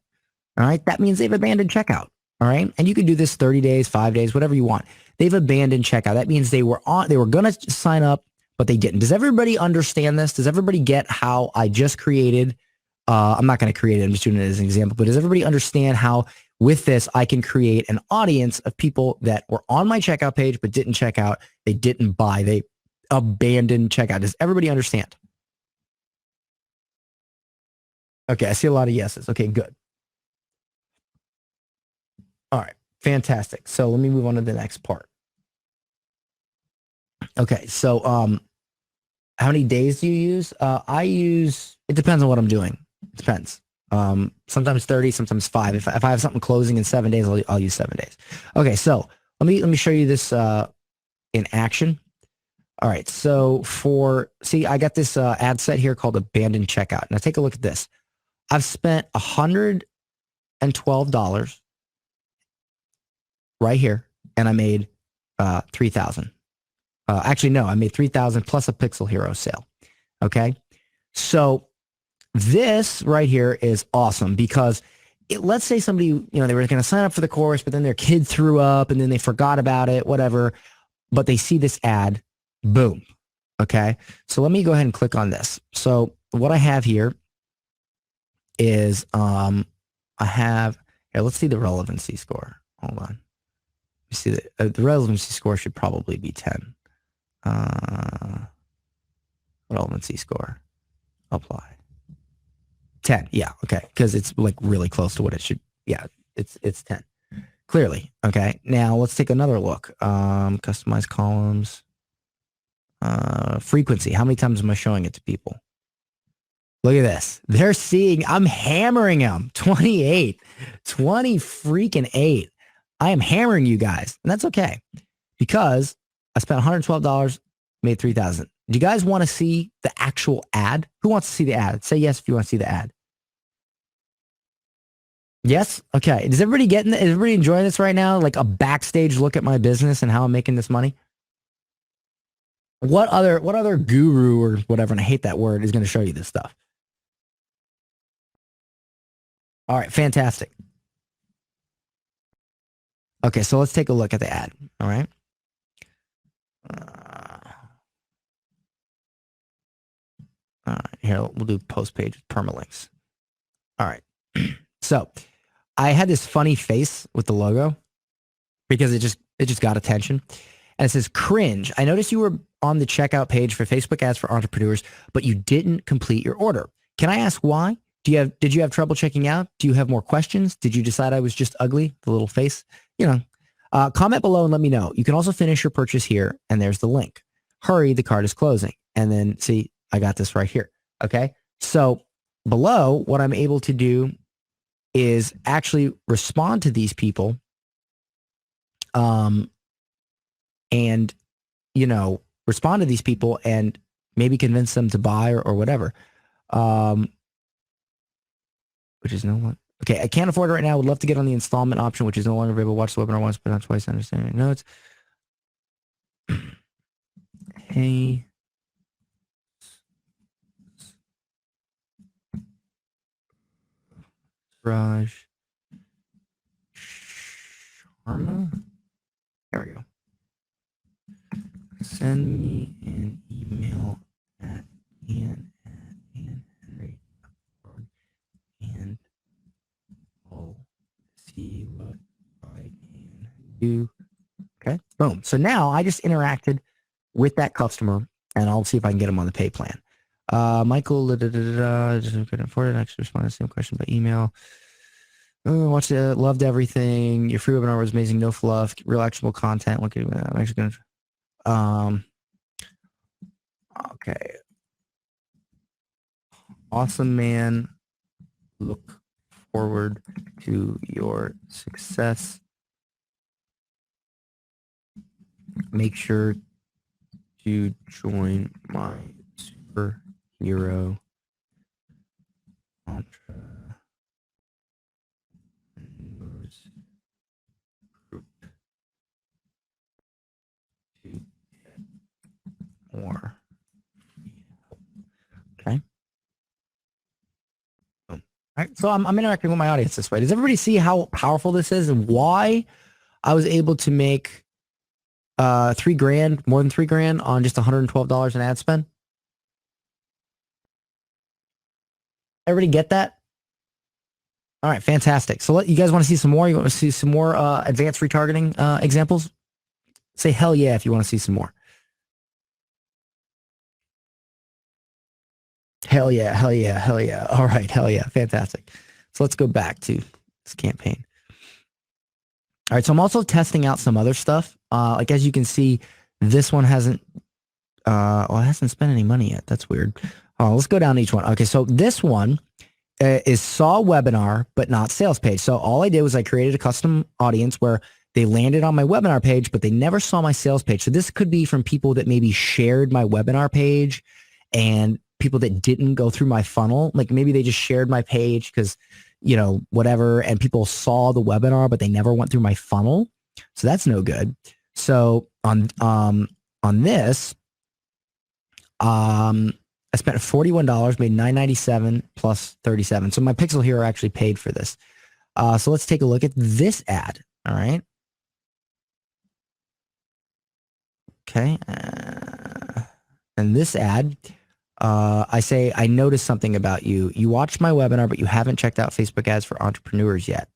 All right. That means they've abandoned checkout. All right. And you can do this 30 days, 5 days, whatever you want. They've abandoned checkout. That means they were going to sign up, but they didn't. Does everybody understand this? Does everybody get how I just created? I'm not going to create it. I'm just doing it as an example, but does everybody understand how with this, I can create an audience of people that were on my checkout page, but didn't check out. They didn't buy. They abandoned checkout. Does everybody understand? Okay. I see a lot of yeses. Okay, good. All right. Fantastic. So let me move on to the next part. Okay. So, how many days do you use? It depends on what I'm doing. It depends. Sometimes 30, sometimes 5. If I have something closing in 7 days, I'll use 7 days. Okay. So let me show you this, in action. All right. So I got this, ad set here called abandoned checkout. Now take a look at this. I've spent $112 right here, and I made 3,000. Actually, no, I made 3,000 plus a Pixel Hero sale. Okay. So this right here is awesome because let's say somebody, they were going to sign up for the course, but then their kid threw up and then they forgot about it, whatever, but they see this ad, boom. Okay. So let me go ahead and click on this. So what I have here is, let's see the relevancy score. Hold on. You see the relevancy score should probably be 10. Relevancy score, apply. 10. Yeah. Okay. Because it's like really close to what it should. Yeah. It's 10. Clearly. Okay. Now let's take another look. Customize columns. Frequency. How many times am I showing it to people? Look at this. They're seeing, I'm hammering them. 28. 20 freaking 8. I am hammering you guys. And that's okay. Because I spent $112, made 3,000. Do you guys want to see the actual ad? Who wants to see the ad? Say yes if you want to see the ad. Yes? Okay. Is everybody enjoying this right now? Like a backstage look at my business and how I'm making this money? What other guru or whatever, and I hate that word, is going to show you this stuff? All right. Fantastic. Okay. So let's take a look at the ad. All right. Here, we'll do post page with permalinks. All right. So I had this funny face with the logo because it just got attention. And it says, cringe. I noticed you were on the checkout page for Facebook ads for entrepreneurs, but you didn't complete your order. Can I ask why? Did you have trouble checking out? Do you have more questions? Did you decide I was just ugly? The little face, comment below and let me know. You can also finish your purchase here. And there's the link. Hurry, the cart is closing. And then see, I got this right here. Okay. So below, what I'm able to do is actually respond to these people. And, respond to these people and maybe convince them to buy or whatever. Which is no one. Okay, I can't afford it right now. Would love to get on the installment option, which is no longer available. Watch the webinar once, but not twice. Understand your notes. Hey. Raj. Sharma. There we go. Send me an email at ian@ianhenry.org and I'll see what I can do. Okay, boom. So now I just interacted with that customer and I'll see if I can get them on the pay plan. Michael, just couldn't afford it. I actually responded to the same question by email. Watched it, loved everything. Your free webinar was amazing. No fluff, real actionable content. Okay, I'm actually going to, okay. Awesome, man. Look forward to your success. Make sure to join my superhero entrepreneurs group to get more. Okay. Boom. All right. So I'm interacting with my audience this way. Does everybody see how powerful this is and why I was able to make $3 grand, more than $3 grand on just $112 in ad spend? Everybody get that? All right, fantastic. So you guys want to see some more? You want to see some more advanced retargeting examples? Say hell yeah if you want to see some more. Hell yeah, hell yeah, hell yeah. All right, hell yeah, fantastic. So let's go back to this campaign. All right, so I'm also testing out some other stuff. Like as you can see, this one hasn't, well, it hasn't spent any money yet. That's weird. Let's go down each one. Okay, so this one is saw webinar, but not sales page. So all I did was I created a custom audience where they landed on my webinar page, but they never saw my sales page. So this could be from people that maybe shared my webinar page and people that didn't go through my funnel. Like maybe they just shared my page because, you know, whatever, and people saw the webinar, but they never went through my funnel. So that's no good. So on this, I spent $41, made $9.97 plus 37. So my pixel here actually paid for this. So let's take a look at this ad. All right. Okay. And this ad, I say, I noticed something about you. You watched my webinar, but you haven't checked out Facebook ads for entrepreneurs yet.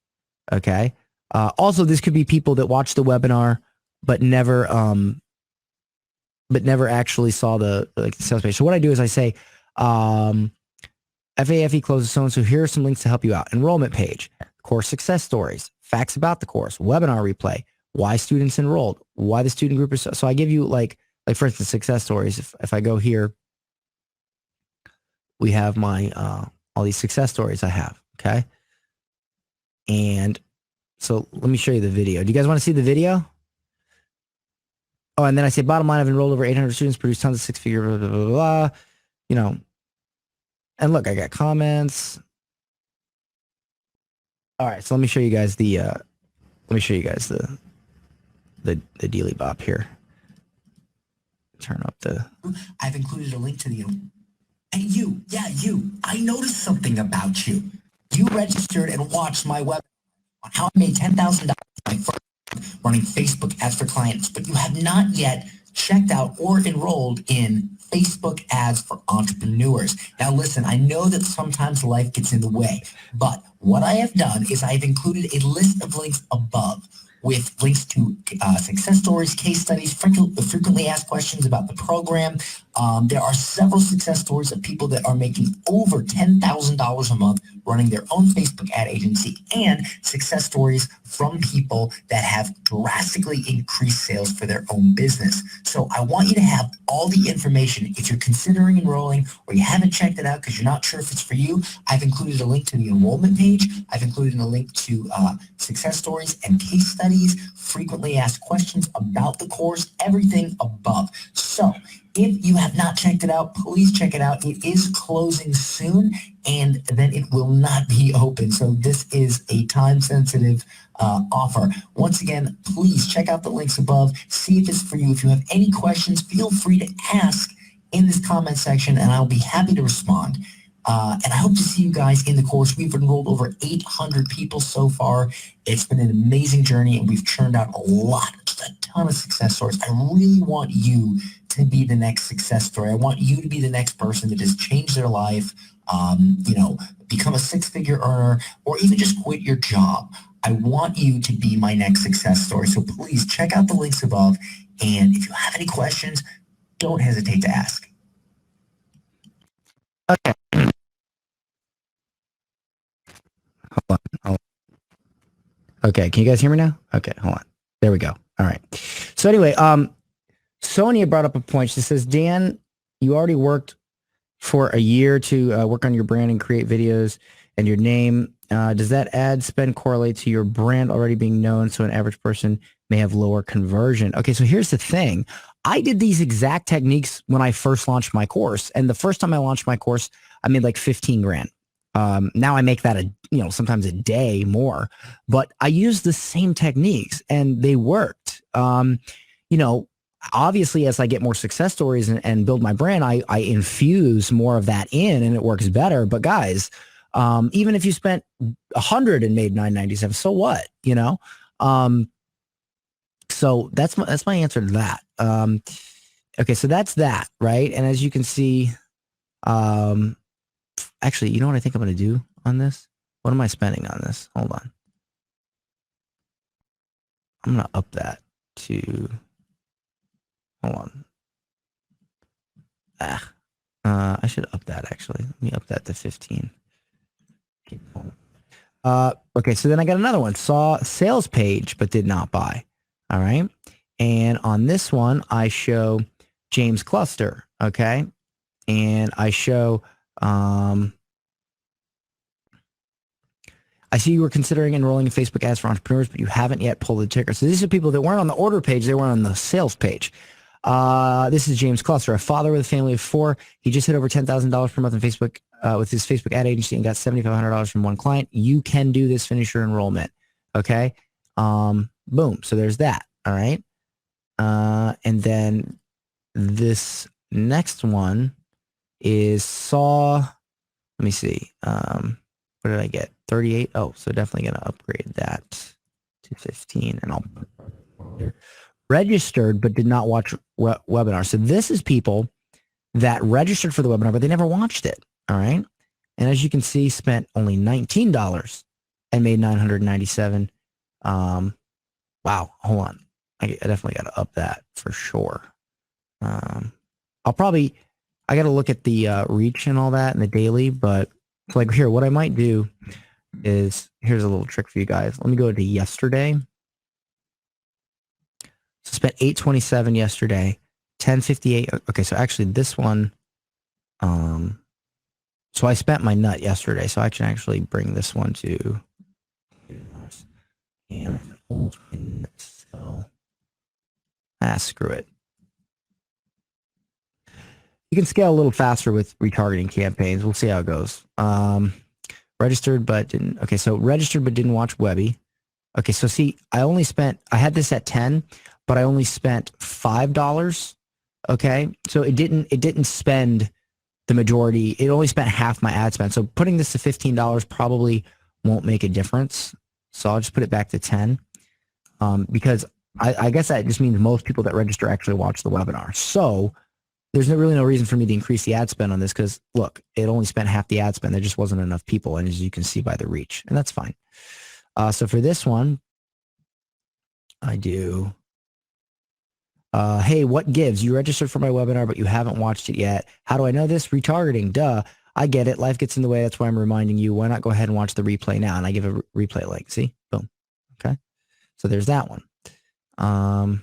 Okay. Also, this could be people that watched the webinar, but never actually saw the sales page. So what I do is I say, FAFE closes so-and-so. Here are some links to help you out. Enrollment page, course success stories, facts about the course, webinar replay, why students enrolled, why the student group is. So I give you like for instance, success stories. If I go here, we have my, all these success stories I have. Okay. And so let me show you the video. Do you guys want to see the video? Oh, and then I say, bottom line, I've enrolled over 800 students, produced tons of six-figure, blah, blah, blah, blah, you know. And look, I got comments. All right, so let me show you guys the, the dealy bop here. Turn up the. I've included a link to the. And you, yeah, you. I noticed something about you. You registered and watched my webinar on how I made $10,000 my first running Facebook ads for clients, but you have not yet checked out or enrolled in Facebook ads for entrepreneurs. Now listen, I know that sometimes life gets in the way, but what I have done is I've included a list of links above with links to success stories, case studies, frequently asked questions about the program. There are several success stories of people that are making over $10,000 a month running their own Facebook ad agency, and success stories from people that have drastically increased sales for their own business. So I want you to have all the information. If you're considering enrolling or you haven't checked it out because you're not sure if it's for you, I've included a link to the enrollment page. I've included a link to success stories and case studies, frequently asked questions about the course, everything above. So if you have not checked it out, please check it out. It is closing soon, and then it will not be open. So this is a time-sensitive offer. Once again, please check out the links above. See if it's for you. If you have any questions, feel free to ask in this comment section, and I'll be happy to respond. And I hope to see you guys in the course. We've enrolled over 800 people so far. It's been an amazing journey, and we've churned out just a ton of success stories. I really want you to be the next success story. I want you to be the next person that has changed their life, become a six-figure earner, or even just quit your job. I want you to be my next success story. So please check out the links above. And if you have any questions, don't hesitate to ask. Okay. Hold on. Okay, can you guys hear me now? Okay, hold on. There we go. All right. So anyway, Sonia brought up a point. She says, Dan, you already worked for a year to work on your brand and create videos and your name Does that ad spend correlate to your brand already being known so an average person may have lower conversion? Okay, so here's the thing. I did these exact techniques when I first launched my course. And the first time I launched my course, I made like 15 grand. Now I make that sometimes a day more, but I used the same techniques and they worked. You know, obviously as I get more success stories and build my brand, I infuse more of that in and it works better. But guys, even if you spent 100 and made 997, so what, you know? So that's my answer to that. Okay, so that's that, right? And as you can see, actually, you know what I think I'm going to do on this? What am I spending on this? Hold on. I'm going to up that to, hold on. I should up that actually. Let me up that to 15. Okay, so then I got another one. Saw sales page, but did not buy. All right. And on this one, I show James Cluster. Okay. And I show, I see you were considering enrolling in Facebook ads for entrepreneurs, but you haven't yet pulled the trigger. So these are people that weren't on the order page. They weren't on the sales page. This is James Cluster, a father with a family of 4. He just hit over $10,000 per month on Facebook with his Facebook ad agency and got $7,500 from one client. You can do this. Finish your enrollment. Okay. Boom. So there's that. All right. And then this next one is Saw. Let me see. What did I get? 38. Oh, so definitely going to upgrade that to 15 and I'll registered, but did not watch webinar. So this is people that registered for the webinar, but they never watched it. All right. And as you can see, spent only $19 and made 997. Wow. Hold on. I definitely got to up that for sure. I got to look at the reach and all that and the daily, but like here, what I might do is, here's a little trick for you guys. Let me go to yesterday. So spent 827 yesterday, 1058. Okay, so actually this one, so I spent my nut yesterday, so I can actually bring this one to, screw it. You can scale a little faster with retargeting campaigns. We'll see how it goes. Registered but didn't. Okay, so registered but didn't watch Webby. Okay, so see, I had this at 10, but I only spent $5. Okay, so it didn't spend the majority. It only spent half my ad spend. So putting this to $15 probably won't make a difference. So I'll just put it back to 10, because I guess that just means most people that register actually watch the webinar. So there's really no reason for me to increase the ad spend on this because, look, it only spent half the ad spend. There just wasn't enough people, and as you can see by the reach, and that's fine. So for this one, I do, hey, what gives? You registered for my webinar, but you haven't watched it yet. How do I know this? Retargeting, duh. I get it. Life gets in the way. That's why I'm reminding you. Why not go ahead and watch the replay now? And I give a replay link. See? Boom. Okay. So there's that one. And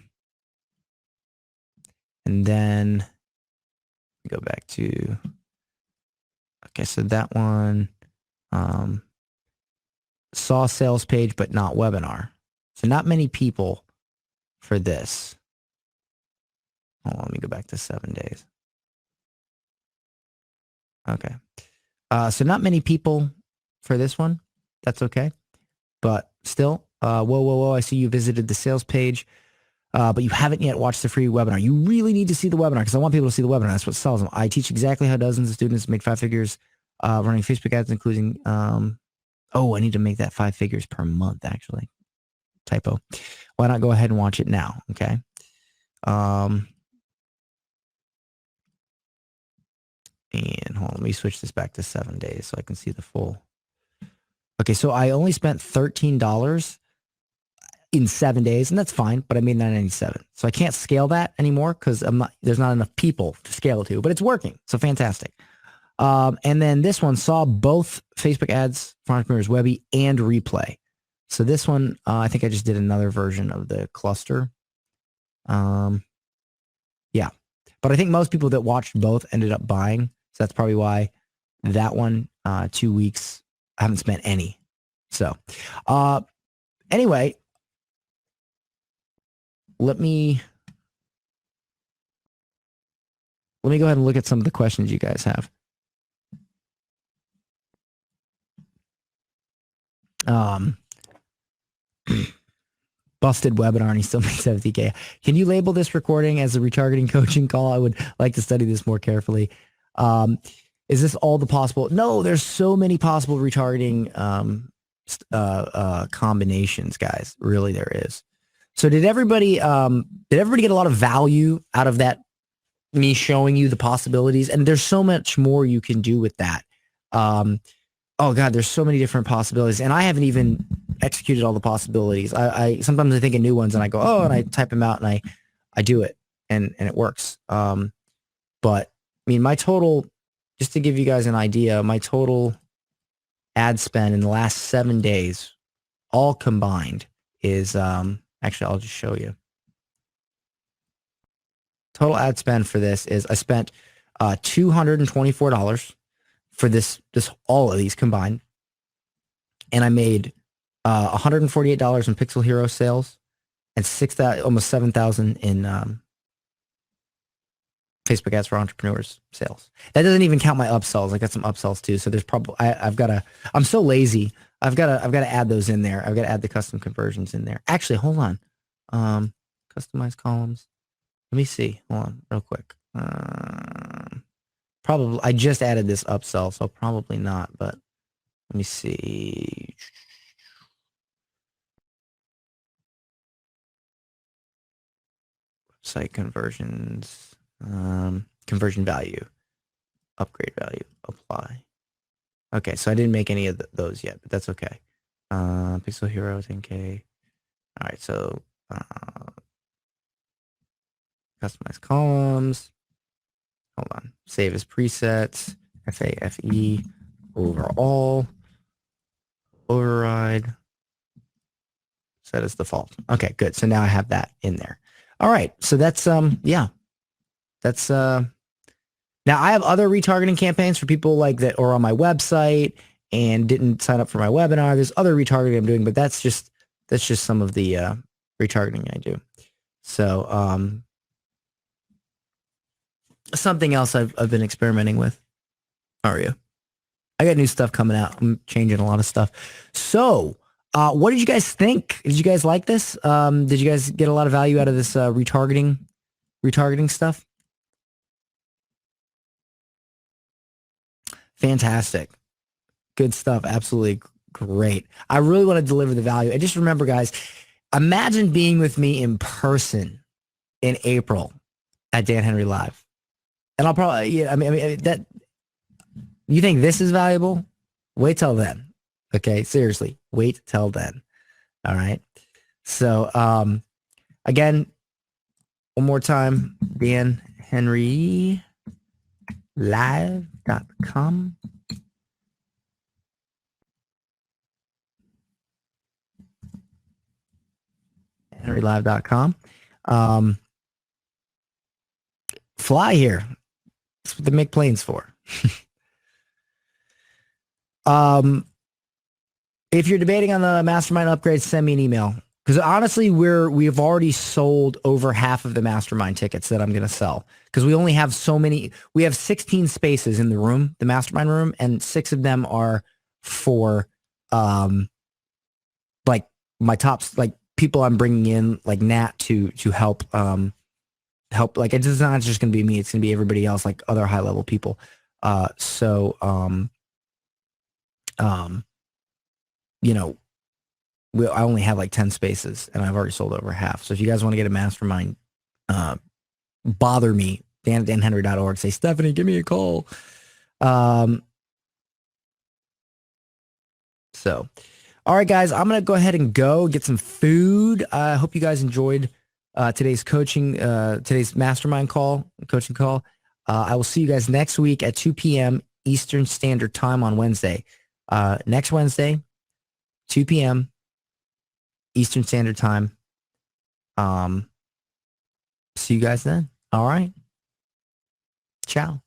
then go back to, okay, so that one, saw sales page, but not webinar. So not many people for this. Hold on, let me go back to 7 days. Okay. So not many people for this one. That's okay. But still, whoa. I see you visited the sales page, but you haven't yet watched the free webinar. You really need to see the webinar because I want people to see the webinar. That's what sells them. I teach exactly how dozens of students make 5 figures running Facebook ads, including, I need to make that 5 figures per month, actually. Typo. Why not go ahead and watch it now? Okay. And hold on, let me switch this back to 7 days so I can see the full. Okay, so I only spent $13 in 7 days, and that's fine, but I made $997. So I can't scale that anymore because there's not enough people to scale it to, but it's working. So fantastic. And then this one saw both Facebook ads for entrepreneurs, Webby and replay. So this one, I think I just did another version of the cluster. Yeah, but I think most people that watched both ended up buying. So that's probably why that one, 2 weeks, I haven't spent any. So, anyway, let me go ahead and look at some of the questions you guys have. Busted webinar and he still makes 70K. Can you label this recording as a retargeting coaching call? I would like to study this more carefully. Is this all the possible? No, there's so many possible retargeting combinations, guys. Really, there is. So did everybody get a lot of value out of that, me showing you the possibilities? And there's so much more you can do with that. Oh God, there's so many different possibilities, and I haven't even executed all the possibilities. I sometimes I think of new ones, and I go, oh, and I type them out, and I do it, and it works. But I mean, my total, just to give you guys an idea, my total ad spend in the last 7 days, all combined, is actually I'll just show you. Total ad spend for this is I spent $224 for this all of these combined, and I made $148 in Pixel Hero sales and almost 7,000 in Facebook ads for entrepreneurs sales. That doesn't even count my upsells. I got some upsells too. So there's probably I'm so lazy. I've got to add those in there. I've got to add the custom conversions in there. Actually, hold on. Customize columns. Let me see. Hold on real quick. Probably I just added this upsell, so probably not, but let me see. Site conversions, conversion value, upgrade value, apply. Okay, so I didn't make any of those yet, but that's okay. Pixel Hero 10K. All right, so customize columns. Hold on. Save as presets. FAFE. Overall. Override. Set as default. Okay, good. So now I have that in there. All right. So that's yeah. That's now I have other retargeting campaigns for people like that are on my website and didn't sign up for my webinar. There's other retargeting I'm doing, but that's just some of the retargeting I do. So something else I've been experimenting with. How are you? I got new stuff coming out. I'm changing a lot of stuff. So, what did you guys think? Did you guys like this? Did you guys get a lot of value out of this retargeting stuff? Fantastic. Good stuff. Absolutely great. I really want to deliver the value. And just remember, guys, imagine being with me in person in April at Dan Henry Live. And I'll probably, yeah, I mean that, you think this is valuable? Wait till then. Okay. Seriously. Wait till then. All right. So, again, one more time, danhenrylive.com. henrylive.com. Fly here. That's what they make planes for. If you're debating on the mastermind upgrades, send me an email. Because honestly, we've already sold over half of the mastermind tickets that I'm going to sell. Because we only have so many. We have 16 spaces in the room, the mastermind room, and 6 of them are for like my tops, like people I'm bringing in, like Nat to help help. Like it's not just going to be me; it's going to be everybody else, like other high level people. You know, I only have like 10 spaces and I've already sold over half. So if you guys want to get a mastermind, bother me, danhenry.org, say, Stephanie, give me a call. So, all right, guys, I'm going to go ahead and get some food. I hope you guys enjoyed today's today's mastermind coaching call. I will see you guys next week at 2 p.m. Eastern Standard Time on Wednesday. Next Wednesday, 2 p.m. Eastern Standard Time. See you guys then. All right. Ciao.